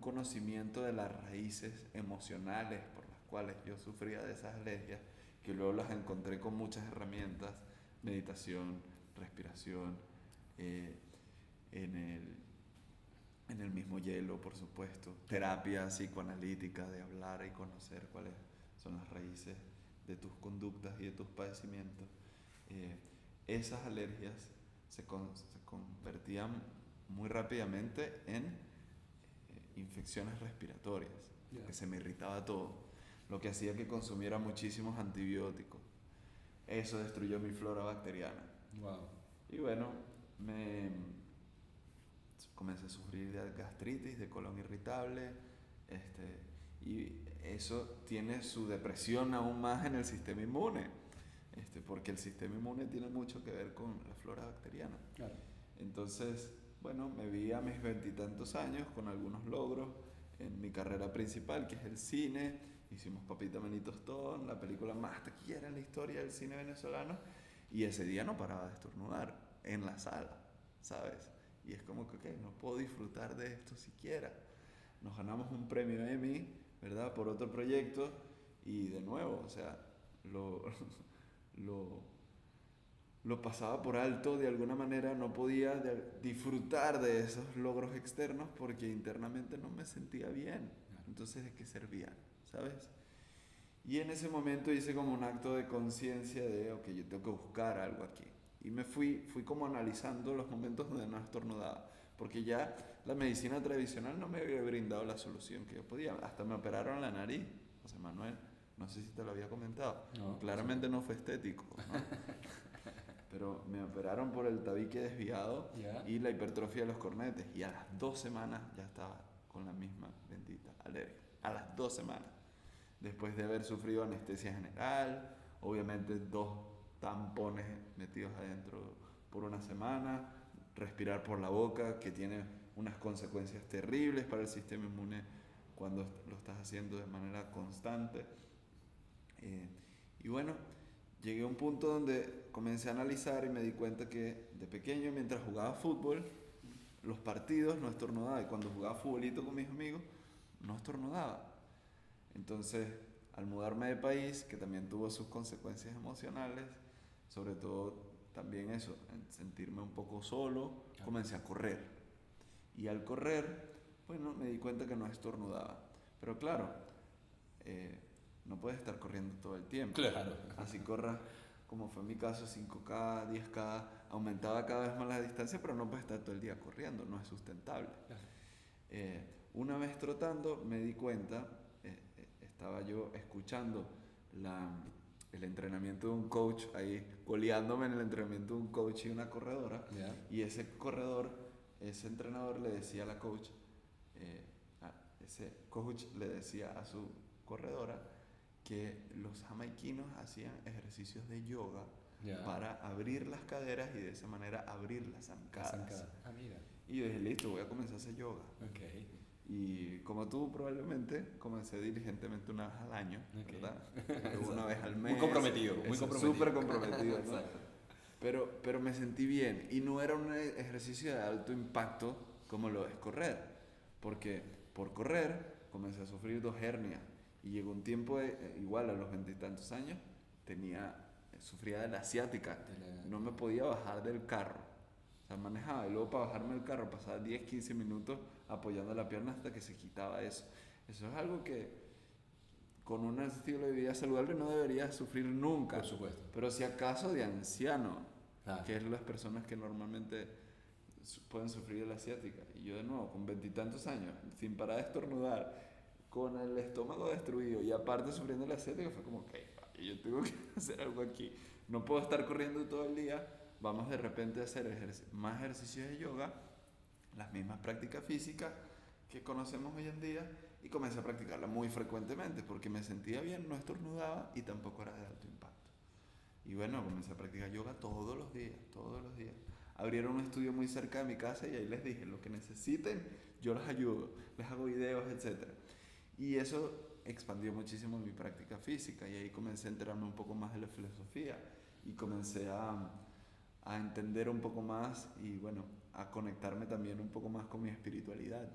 conocimiento de las raíces emocionales por las cuales yo sufría de esas alergias, que luego las encontré con muchas herramientas, meditación, respiración, en el mismo hielo, por supuesto, terapia psicoanalítica de hablar y conocer cuáles son las raíces de tus conductas y de tus padecimientos. Esas alergias se convertían muy rápidamente en infecciones respiratorias, que se me irritaba todo, lo que hacía que consumiera muchísimos antibióticos. Eso destruyó mi flora bacteriana. Wow. Y bueno, comencé a sufrir de gastritis, de colon irritable, y eso tiene su depresión aún más en el sistema inmune, porque el sistema inmune tiene mucho que ver con la flora bacteriana. Claro. Entonces, bueno, me vi a mis 20 y tantos años con algunos logros en mi carrera principal, que es el cine. Hicimos Papita Manito Tostón, la película más taquillera en la historia del cine venezolano, y ese día no paraba de estornudar en la sala, ¿sabes? Y es como que, ok, no puedo disfrutar de esto siquiera. Nos ganamos un premio Emmy, ¿verdad? Por otro proyecto, y de nuevo, o sea, lo pasaba por alto de alguna manera, no podía disfrutar de esos logros externos porque internamente no me sentía bien. Entonces, ¿de qué servían? ¿Sabes? Y en ese momento hice como un acto de conciencia de, ok, yo tengo que buscar algo aquí. Y me fui como analizando los momentos donde no estornudaba, porque ya la medicina tradicional no me había brindado la solución que yo podía. Hasta me operaron la nariz, José Manuel, no sé si te lo había comentado. No, claramente no fue estético, ¿no? Pero me operaron por el tabique desviado y la hipertrofia de los cornetes. Y a las 2 semanas ya estaba con la misma bendita alergia. A las 2 semanas. Después de haber sufrido anestesia general, obviamente 2 tampones metidos adentro por una semana, respirar por la boca, que tiene unas consecuencias terribles para el sistema inmune cuando lo estás haciendo de manera constante. Y bueno, llegué a un punto donde comencé a analizar y me di cuenta que de pequeño, mientras jugaba fútbol, los partidos no estornudaba, y cuando jugaba futbolito con mis amigos, no estornudaba. Entonces, al mudarme de país, que también tuvo sus consecuencias emocionales, sobre todo también eso, en sentirme un poco solo, comencé a correr. Y al correr, bueno, me di cuenta que no estornudaba. Pero claro, no puedes estar corriendo todo el tiempo. Claro. Así corras, como fue mi caso, 5K, 10K, aumentaba cada vez más la distancia, pero no puedes estar todo el día corriendo, no es sustentable. Claro. Una vez trotando me di cuenta, estaba yo escuchando el entrenamiento de un coach, ahí coleándome en el entrenamiento de un coach y una corredora, y ese entrenador le decía a la coach, ese coach le decía a su corredora que los jamaiquinos hacían ejercicios de yoga para abrir las caderas y de esa manera abrir las zancadas. Mira. Y yo dije, listo, voy a comenzar a hacer yoga. Okay. Y como tú probablemente, comencé diligentemente una vez al año, ¿verdad? Una vez al mes. Muy comprometido, muy comprometido. Súper comprometido, ¿no? Pero me sentí bien. Y no era un ejercicio de alto impacto como lo es correr. Porque por correr comencé a sufrir 2 hernias. Y llegó un tiempo, igual a los 20 y tantos años, sufría de la ciática. No me podía bajar del carro. O sea, manejaba y luego para bajarme del carro pasaba 10, 15 minutos apoyando la pierna hasta que se quitaba eso. Eso es algo que con un estilo de vida saludable no debería sufrir nunca. Por supuesto. Pero si acaso de anciano, que es las personas que normalmente pueden sufrir de la ciática. Y yo de nuevo, con 20 y tantos años, sin parar de estornudar, con el estómago destruido y aparte sufriendo de la ciática, fue como, ok, yo tengo que hacer algo aquí. No puedo estar corriendo todo el día. Vamos de repente a hacer más ejercicios de yoga, las mismas prácticas físicas que conocemos hoy en día, y comencé a practicarla muy frecuentemente porque me sentía bien, no estornudaba y tampoco era de alto impacto. Y bueno, comencé a practicar yoga todos los días, todos los días. Abrieron un estudio muy cerca de mi casa y ahí les dije, lo que necesiten, yo les ayudo, les hago videos, etc. Y eso expandió muchísimo mi práctica física, y ahí comencé a enterarme un poco más de la filosofía y comencé a entender un poco más y bueno, a conectarme también un poco más con mi espiritualidad.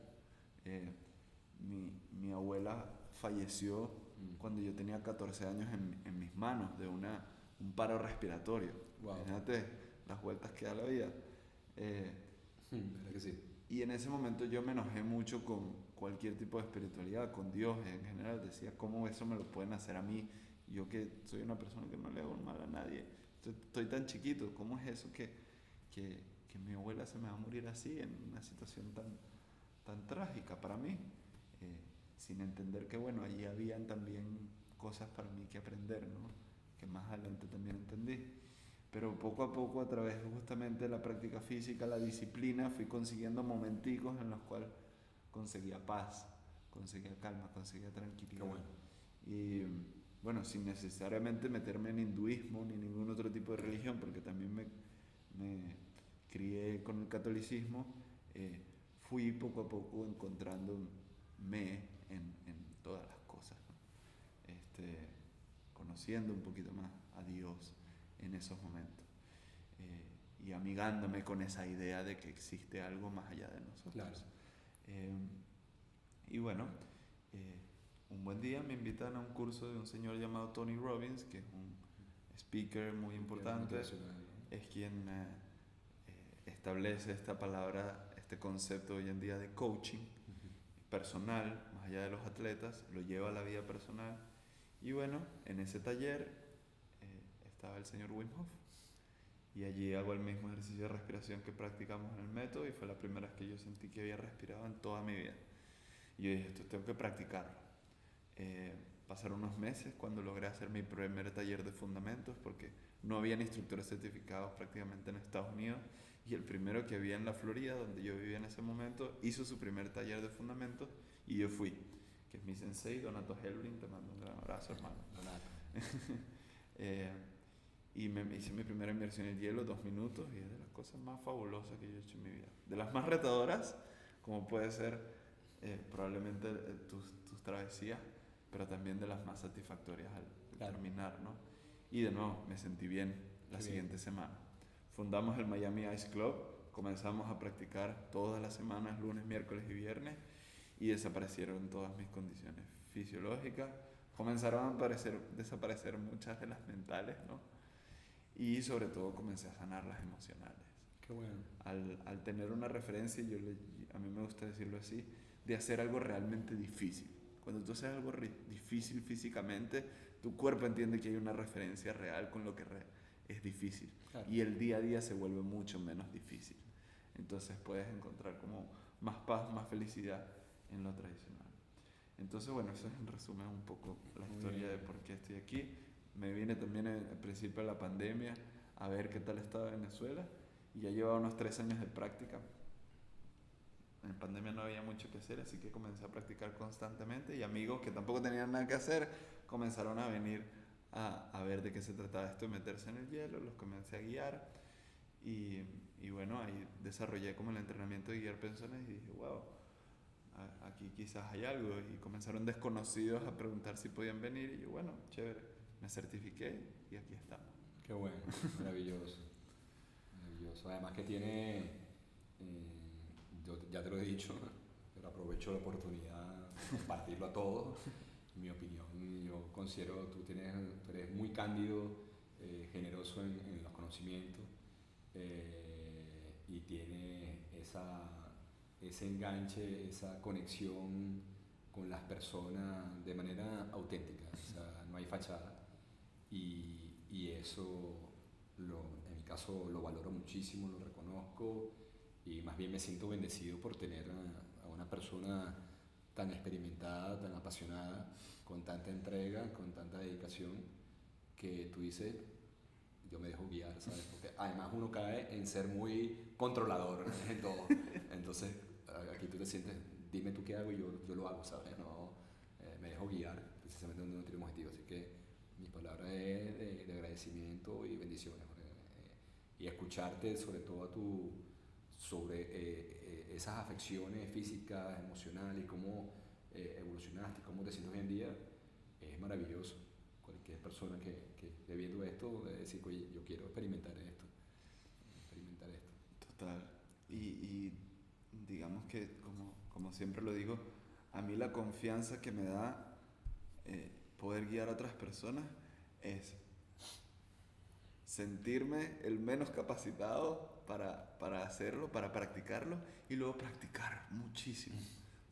Mi abuela falleció cuando yo tenía 14 años en mis manos de un paro respiratorio. Wow. Imagínate las vueltas que da la vida. ¿Verdad que sí? Y en ese momento yo me enojé mucho con cualquier tipo de espiritualidad, con Dios en general. Decía, ¿cómo eso me lo pueden hacer a mí? Yo que soy una persona que no le hago mal a nadie. Estoy tan chiquito, ¿cómo es eso que mi abuela se me va a morir así en una situación tan trágica para mí? Sin entender que, bueno, allí habían también cosas para mí que aprender, ¿no? Que más adelante también entendí. Pero poco a poco, a través justamente de la práctica física, la disciplina, fui consiguiendo momenticos en los cuales conseguía paz, conseguía calma, conseguía tranquilidad. Qué bueno. Y bueno, sin necesariamente meterme en hinduismo ni ningún otro tipo de religión, porque también me crié con el catolicismo, fui poco a poco encontrándome en todas las cosas, ¿no? Conociendo un poquito más a Dios en esos momentos, y amigándome con esa idea de que existe algo más allá de nosotros. Claro. Y bueno, un buen día me invitan a un curso de un señor llamado Tony Robbins, que es un speaker muy importante, es quien establece esta palabra, este concepto hoy en día de coaching personal, más allá de los atletas, lo lleva a la vida personal. Y bueno, en ese taller estaba el señor Wim Hof, y allí hago el mismo ejercicio de respiración que practicamos en el método, y fue la primera vez que yo sentí que había respirado en toda mi vida. Y yo dije, esto tengo que practicarlo. Pasaron unos meses cuando logré hacer mi primer taller de fundamentos, porque no habían instructores certificados prácticamente en Estados Unidos, y el primero que había en la Florida, donde yo vivía en ese momento, hizo su primer taller de fundamentos y yo fui, que es mi sensei, Donato Helbring. Te mando un gran abrazo, hermano. Y hice mi primera inmersión en el hielo, 2 minutos, y es de las cosas más fabulosas que yo he hecho en mi vida. De las más retadoras, como puede ser probablemente tus travesías, pero también de las más satisfactorias al terminar, ¿no? Y de nuevo, me sentí bien la siguiente semana. Fundamos el Miami Ice Club, comenzamos a practicar todas las semanas, lunes, miércoles y viernes, y desaparecieron todas mis condiciones fisiológicas. Comenzaron a desaparecer muchas de las mentales, ¿no? Y sobre todo comencé a sanar las emocionales. Qué bueno. Al tener una referencia, a mí me gusta decirlo así, de hacer algo realmente difícil. Cuando tú haces algo difícil físicamente, tu cuerpo entiende que hay una referencia real con lo que es difícil. Claro. Y el día a día se vuelve mucho menos difícil. Entonces puedes encontrar como más paz, más felicidad en lo tradicional. Entonces, bueno, eso es en resumen un poco la historia de por qué estoy aquí. Me vine también al principio de la pandemia a ver qué tal estaba Venezuela, y ya llevaba unos 3 años de práctica. En pandemia no había mucho que hacer, así que comencé a practicar constantemente, y amigos que tampoco tenían nada que hacer comenzaron a venir a ver de qué se trataba esto de meterse en el hielo. Los comencé a guiar, y bueno, ahí desarrollé como el entrenamiento de guiar personas, y dije, wow, aquí quizás hay algo. Y comenzaron desconocidos a preguntar si podían venir, y yo, bueno, chévere, me certifiqué y aquí estamos. Qué bueno, maravilloso. Maravilloso. Además que tiene, yo ya te lo he dicho, pero aprovecho la oportunidad de compartirlo a todos. En mi opinión, yo considero que tú eres muy cándido, generoso en los conocimientos, y tiene ese enganche, esa conexión con las personas de manera auténtica. O sea, no hay fachada. Y eso, en mi caso, lo valoro muchísimo, lo reconozco, y más bien me siento bendecido por tener a una persona tan experimentada, tan apasionada, con tanta entrega, con tanta dedicación, que tú dices, yo me dejo guiar, ¿sabes? Porque además uno cae en ser muy controlador en todo. Entonces, aquí tú te sientes, dime tú qué hago y yo lo hago, ¿sabes? No, me dejo guiar precisamente donde no tiene un objetivo. Así que mis palabras es de agradecimiento y bendiciones. Y escucharte sobre todo sobre esas afecciones físicas, emocionales y cómo evolucionaste y cómo te sientes hoy en día, es maravilloso. Cualquier persona que esté viendo esto debe decir, oye, yo quiero experimentar esto, experimentar esto. Total. Y digamos que, como siempre lo digo, a mí la confianza que me da poder guiar a otras personas es sentirme el menos capacitado para hacerlo, para practicarlo y luego practicar muchísimo.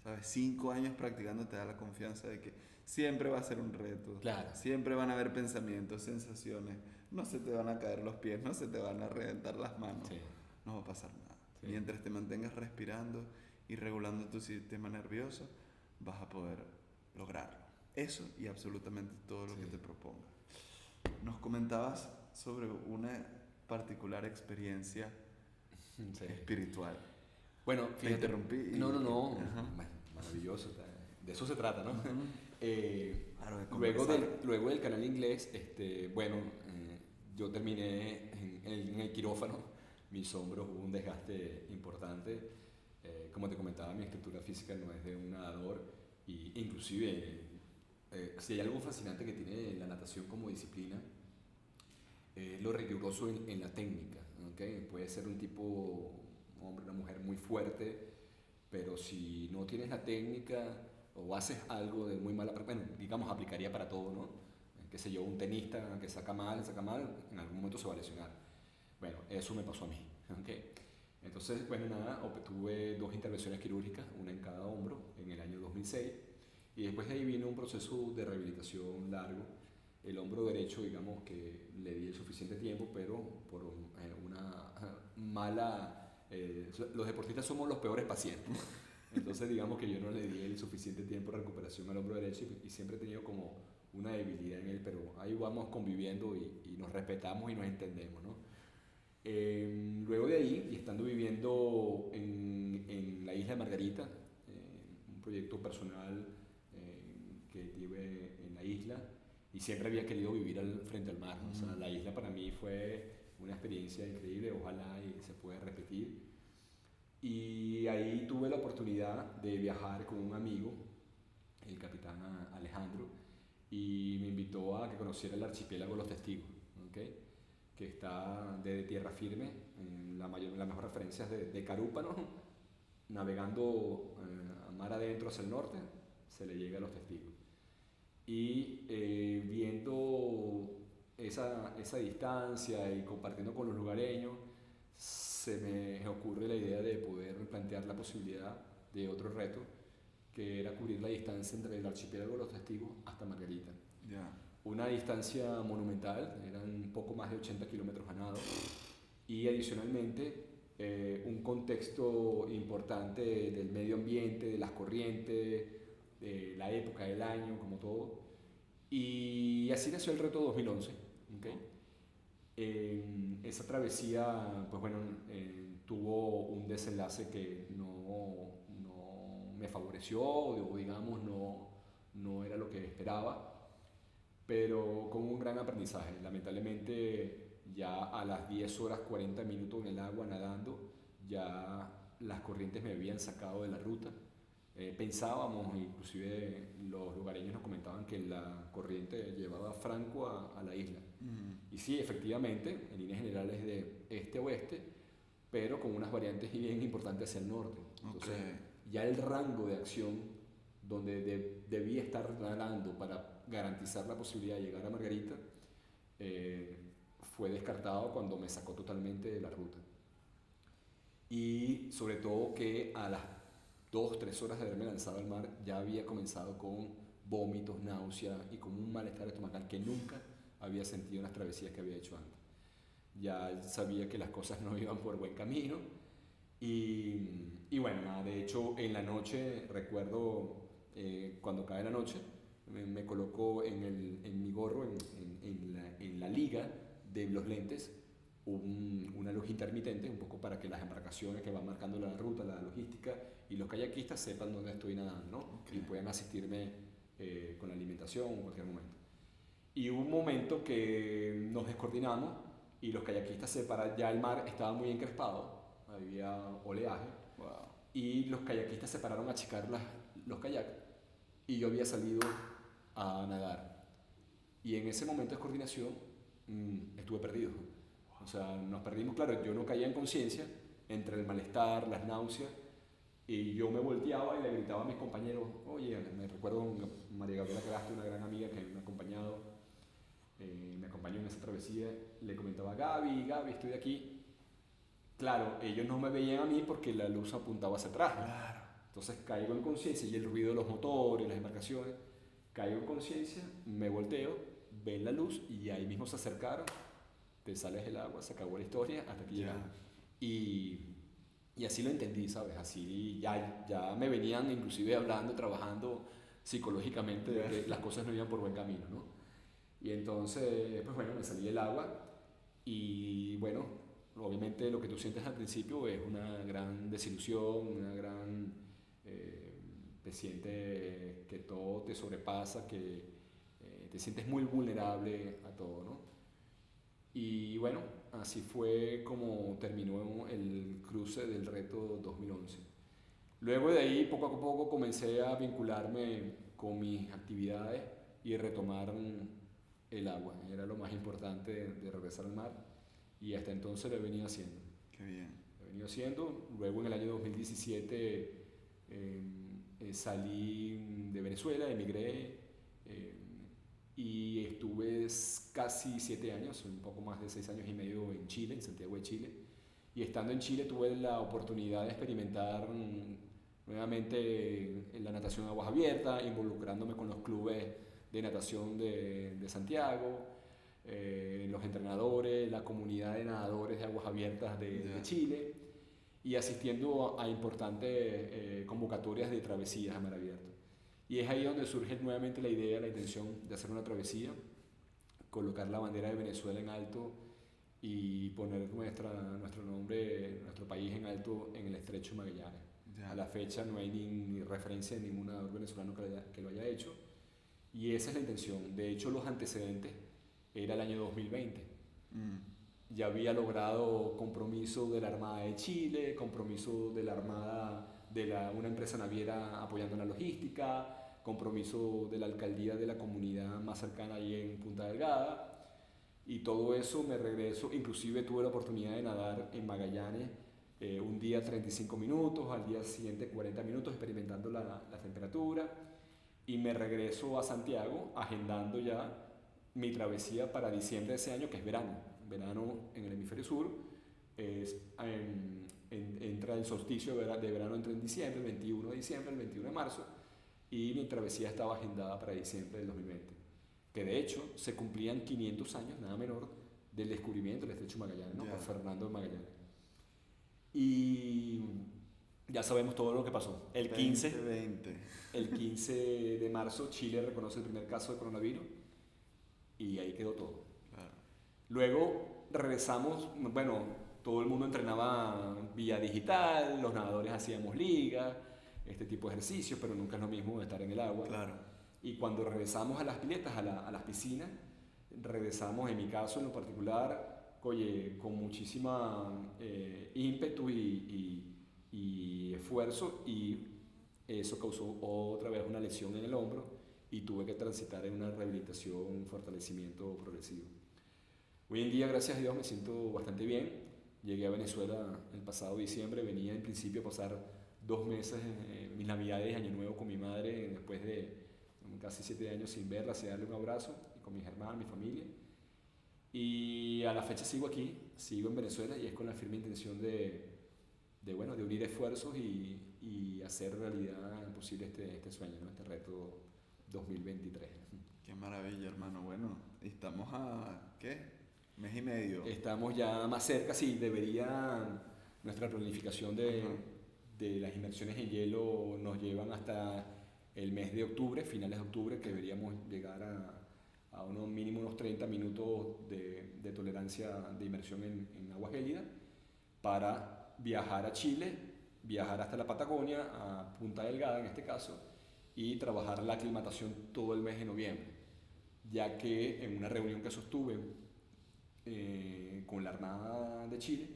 ¿Sabes? 5 años practicando te da la confianza de que siempre va a ser un reto. Claro. Siempre van a haber pensamientos, sensaciones. No se te van a caer los pies, no se te van a reventar las manos. Sí. No va a pasar nada. Sí. Mientras te mantengas respirando y regulando tu sistema nervioso, vas a poder lograrlo. Eso y absolutamente todo lo que te propongas. Nos comentabas sobre una particular experiencia espiritual. Bueno, Te interrumpí. No. Maravilloso. De eso se trata, ¿no? Claro, de luego del canal inglés, yo terminé en el quirófano. Mis hombros hubo un desgaste importante. Como te comentaba, mi estructura física no es de un nadador. Y inclusive, si hay algo fascinante que tiene la natación como disciplina, lo riguroso en la técnica, ¿okay? Puede ser un hombre, una mujer muy fuerte, pero si no tienes la técnica o haces algo de muy mala, bueno, digamos, aplicaría para todo, ¿no? Qué sé yo, un tenista que saca mal, en algún momento se va a lesionar. Bueno, eso me pasó a mí, ¿okay? Entonces, bueno, nada, tuve 2 intervenciones quirúrgicas, una en cada hombro, en el año 2006, y después de ahí vino un proceso de rehabilitación largo. El hombro derecho, digamos que le di el suficiente tiempo, pero por una mala... los deportistas somos los peores pacientes. Entonces, digamos que yo no le di el suficiente tiempo de recuperación al hombro derecho y siempre he tenido como una debilidad en él, pero ahí vamos conviviendo y nos respetamos y nos entendemos, ¿no? Luego de ahí, y estando viviendo en la isla de Margarita, un proyecto personal que tuve en la isla, y siempre había querido vivir frente al mar. O sea, la isla para mí fue una experiencia increíble, ojalá y se pueda repetir. Y ahí tuve la oportunidad de viajar con un amigo, el capitán Alejandro, y me invitó a que conociera el archipiélago de los Testigos, ¿okay? Que está de tierra firme, las mejores referencias de Carúpano, navegando a mar adentro hacia el norte, se le llega a los Testigos. Y viendo esa distancia y compartiendo con los lugareños, se me ocurre la idea de poder plantear la posibilidad de otro reto, que era cubrir la distancia entre el archipiélago de los Testigos hasta Margarita. Yeah. Una distancia monumental, eran un poco más de 80 kilómetros a nado, y adicionalmente un contexto importante del medio ambiente, de las corrientes, de la época del año, como todo. Y así nació el reto 2011. ¿Okay? Esa travesía, pues bueno, tuvo un desenlace que no me favoreció, o digamos, no era lo que esperaba, pero con un gran aprendizaje. Lamentablemente, ya a las 10 horas 40 minutos en el agua nadando, ya las corrientes me habían sacado de la ruta. Pensábamos, inclusive los lugareños nos comentaban que la corriente llevaba franco a la isla. Y sí, efectivamente, en líneas generales de este a oeste, pero con unas variantes bien importantes hacia el norte. Entonces, ya el rango de acción donde debía estar nadando para garantizar la posibilidad de llegar a Margarita fue descartado cuando me sacó totalmente de la ruta. Y sobre todo que a las 2-3 horas de haberme lanzado al mar ya había comenzado con vómitos, náuseas y con un malestar estomacal que nunca había sentido en las travesías que había hecho antes. Ya sabía que las cosas no iban por buen camino y bueno, nada, de hecho en la noche, recuerdo cuando cae la noche, me coloco en mi gorro, en en la liga de los lentes una luz intermitente, un poco para que las embarcaciones que van marcando la ruta, la logística y los kayakistas sepan dónde estoy nadando, ¿no? Okay. Y puedan asistirme con la alimentación en cualquier momento. Y hubo un momento que nos descoordinamos y los kayakistas ya el mar estaba muy encrespado, había oleaje, Wow. y los kayakistas se pararon a achicar los kayaks y yo había salido a nadar. Y en ese momento de coordinación estuve perdido. O sea, nos perdimos, claro, yo no caía en conciencia entre el malestar, las náuseas, y yo me volteaba y le gritaba a mis compañeros, oye, me recuerdo a María Gabriela Cagaste, una gran amiga que me acompañó en esa travesía, le comentaba, Gaby, estoy aquí. Claro, ellos no me veían a mí porque la luz apuntaba hacia atrás. Claro. Entonces caigo en conciencia y el ruido de los motores, las embarcaciones, caigo en conciencia, me volteo, ven la luz y ahí mismo se acercaron, te sales del agua, se acabó la historia hasta que llegaron. Y así lo entendí, ¿sabes? Así ya me venían inclusive hablando, trabajando psicológicamente de que las cosas no iban por buen camino, ¿no? Y entonces, pues bueno, me salí del agua y bueno, obviamente lo que tú sientes al principio es una gran desilusión, una gran... te sientes que todo te sobrepasa, que te sientes muy vulnerable a todo, ¿no? Y bueno, así fue como terminó el cruce del reto 2011. Luego de ahí, poco a poco, comencé a vincularme con mis actividades y retomar el agua. Era lo más importante de regresar al mar y hasta entonces lo he venido haciendo. Qué bien. Lo he venido haciendo. Luego en el año 2017 salí de Venezuela, emigré y estuve casi 7 años, un poco más de 6 años y medio en Chile, en Santiago de Chile. Y estando en Chile tuve la oportunidad de experimentar nuevamente en la natación a aguas abiertas, involucrándome con los clubes de natación de Santiago, los entrenadores, la comunidad de nadadores de aguas abiertas de Chile y asistiendo a importantes convocatorias de travesías a mar abierto. Y es ahí donde surge nuevamente la idea, la intención de hacer una travesía, colocar la bandera de Venezuela en alto y poner nuestro nombre, nuestro país en alto en el estrecho de Magallanes. A la fecha no hay ni referencia de ningún nadador venezolano que lo haya hecho y esa es la intención. De hecho, los antecedentes era el año 2020. Ya había logrado compromiso de la Armada de Chile, compromiso de la Armada de una empresa naviera apoyando en la logística, compromiso de la alcaldía de la comunidad más cercana ahí en Punta Delgada. Y todo eso me regreso, inclusive tuve la oportunidad de nadar en Magallanes un día 35 minutos, al día siguiente 40 minutos experimentando la temperatura y me regreso a Santiago agendando ya mi travesía para diciembre de ese año, que es verano en el hemisferio sur, entra el solsticio de verano entre en diciembre, el 21 de diciembre, el 21 de marzo y mi travesía estaba agendada para diciembre del 2020. Que de hecho se cumplían 500 años, nada menor, del descubrimiento del estrecho Magallanes, ¿no? Por Fernando de Magallanes. Y ya sabemos todo lo que pasó. El 15 de marzo Chile reconoce el primer caso de coronavirus y ahí quedó todo. Claro. Luego regresamos, bueno, todo el mundo entrenaba vía digital, los nadadores hacíamos ligas, este tipo de ejercicios, pero nunca es lo mismo estar en el agua. Claro. Y cuando regresamos a las piletas, a las piscinas, regresamos, en mi caso en lo particular, oye, con muchísima ímpetu y esfuerzo, y eso causó otra vez una lesión en el hombro y tuve que transitar en una rehabilitación, un fortalecimiento progresivo. Hoy en día, gracias a Dios, me siento bastante bien. Llegué a Venezuela el pasado diciembre, venía en principio a pasar 2 meses, mis navidades y año nuevo con mi madre, después de casi 7 años sin verla, así darle un abrazo, y con mis hermanos, mi familia. Y a la fecha sigo aquí, sigo en Venezuela y es con la firme intención de unir esfuerzos y hacer realidad posible este sueño, ¿no? Este reto 2023. Qué maravilla, hermano. Bueno, estamos a, ¿qué? Mes y medio. Estamos ya más cerca, sí, debería nuestra planificación de las inmersiones en hielo nos llevan hasta el mes de octubre, finales de octubre, que deberíamos llegar a unos mínimo unos 30 minutos de tolerancia de inmersión en agua gélida para viajar a Chile, viajar hasta la Patagonia, a Punta Delgada en este caso, y trabajar la aclimatación todo el mes de noviembre, ya que en una reunión que sostuve con la Armada de Chile,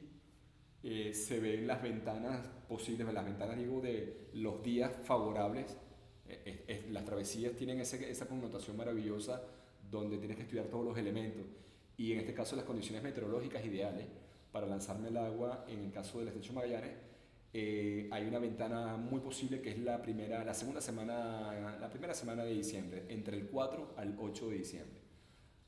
se ven las ventanas posibles, las ventanas digo de los días favorables. Las travesías tienen esa connotación maravillosa donde tienes que estudiar todos los elementos y en este caso las condiciones meteorológicas ideales para lanzarme al agua en el caso del Estrecho Magallanes. Hay una ventana muy posible que es la primera semana de diciembre, entre el 4 al 8 de diciembre,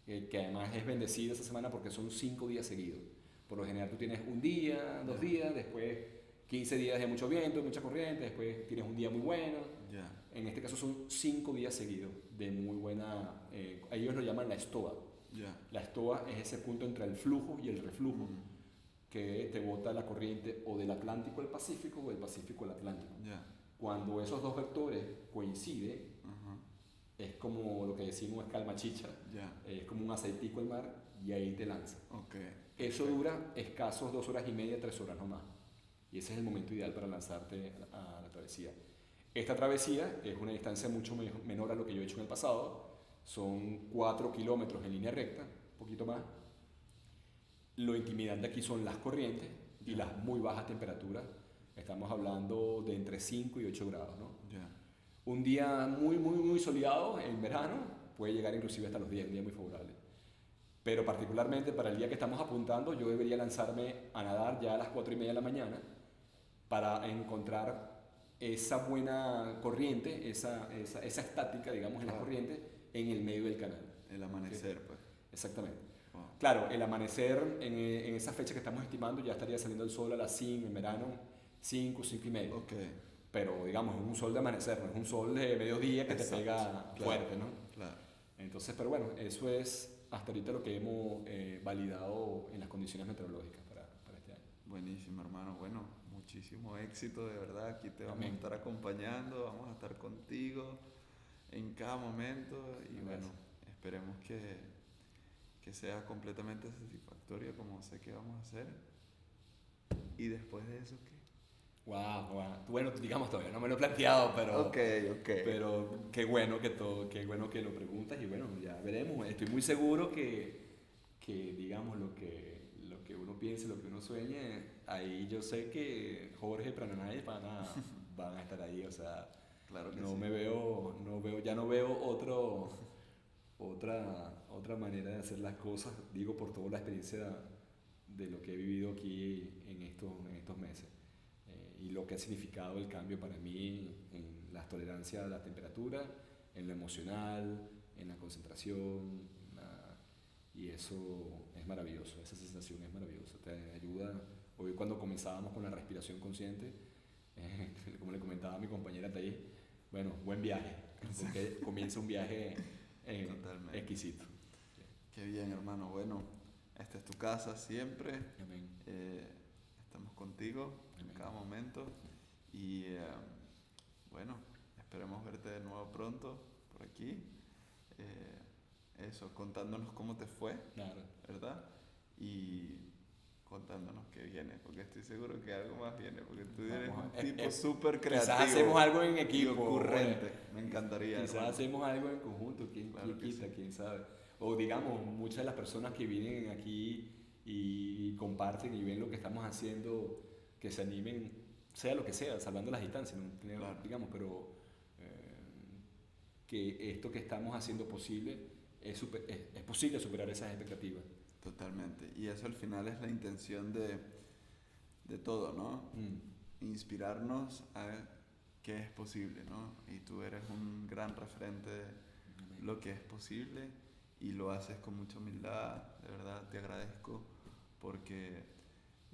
que además es bendecida esa semana porque son 5 días seguidos. Por lo general tú tienes un día, 2 días, después 15 días de mucho viento, mucha corriente, después tienes un día muy bueno. En este caso son 5 días seguidos de muy buena, ellos lo llaman la estoa. La estoa es ese punto entre el flujo y el reflujo que te bota la corriente o del Atlántico al Pacífico o del Pacífico al Atlántico. Cuando esos dos vectores coinciden, es como lo que decimos es calma chicha, es como un aceitico el mar y ahí te lanza. Eso dura escasos 2 horas y media, 3 horas nomás. Y ese es el momento ideal para lanzarte a la travesía. Esta travesía es una distancia mucho menor a lo que yo he hecho en el pasado. Son 4 kilómetros en línea recta, un poquito más. Lo intimidante aquí son las corrientes y las muy bajas temperaturas. Estamos hablando de entre 5 y 8 grados, ¿no? Un día muy soleado en verano puede llegar inclusive hasta los 10, un día muy favorable. Pero particularmente para el día que estamos apuntando, yo debería lanzarme a nadar ya a las 4:30 de la mañana para encontrar esa buena corriente, esa estática, digamos, en la corriente, en el medio del canal. El amanecer, pues. Exactamente. Claro, el amanecer en esa fecha que estamos estimando ya estaría saliendo el sol a las 5 en verano, 5:30. Pero digamos, es un sol de amanecer, no es un sol de mediodía que te pega fuerte, ¿no? Entonces, pero bueno, eso es hasta ahorita lo que hemos validado en las condiciones meteorológicas para este año. Buenísimo, hermano. Bueno, muchísimo éxito, de verdad. Aquí te vamos a estar acompañando, vamos a estar contigo en cada momento y bueno, esperemos que sea completamente satisfactorio como sé que vamos a hacer. Y después de eso, ¿qué? Wow. Bueno, digamos todavía no me lo he planteado, pero pero qué bueno que lo preguntas y bueno, ya veremos. Estoy muy seguro que digamos lo que uno piense, lo que uno sueñe, ahí yo sé que Jorge Prananay van a estar ahí, o sea, claro que no sí. me veo, ya no veo otra manera de hacer las cosas, digo por toda la experiencia de lo que he vivido aquí en estos meses. Y lo que ha significado el cambio para mí en la tolerancia a la temperatura, en lo emocional, en la concentración, y eso es maravilloso, esa sensación es maravillosa, te ayuda. Hoy cuando comenzábamos con la respiración consciente, como le comentaba a mi compañera Thais, bueno, buen viaje, porque comienza un viaje exquisito. Qué bien, hermano, bueno, esta es tu casa siempre. Amén. Estamos contigo en cada momento y bueno, esperemos verte de nuevo pronto por aquí. Eso, contándonos cómo te fue, ¿verdad? Y contándonos qué viene, porque estoy seguro que algo más viene, porque tú eres un tipo súper creativo. Quizás hacemos algo en equipo. Y ocurrente, me encantaría. Quizás hacemos algo en conjunto, quién sabe. O digamos, muchas de las personas que vienen aquí y comparten y ven lo que estamos haciendo, que se animen, sea lo que sea, salvando las distancias, ¿no? Digamos, pero que esto que estamos haciendo posible, es posible superar esas expectativas. Totalmente, y eso al final es la intención de todo, ¿no? Inspirarnos a que es posible, ¿no? Y tú eres un gran referente de lo que es posible y lo haces con mucha humildad, de verdad te agradezco porque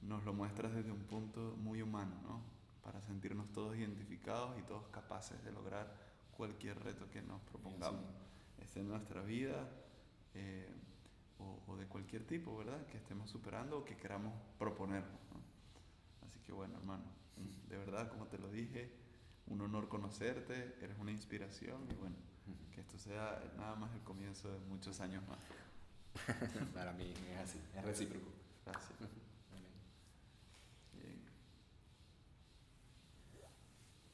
nos lo muestras desde un punto muy humano, ¿no? Para sentirnos todos identificados y todos capaces de lograr cualquier reto que nos propongamos. Esté en nuestra vida o de cualquier tipo, ¿verdad? Que estemos superando o que queramos proponernos, ¿no? Así que bueno, hermano, de verdad, como te lo dije, un honor conocerte, eres una inspiración y bueno, que esto sea nada más el comienzo de muchos años más. Para mí es así, es recíproco. Gracias.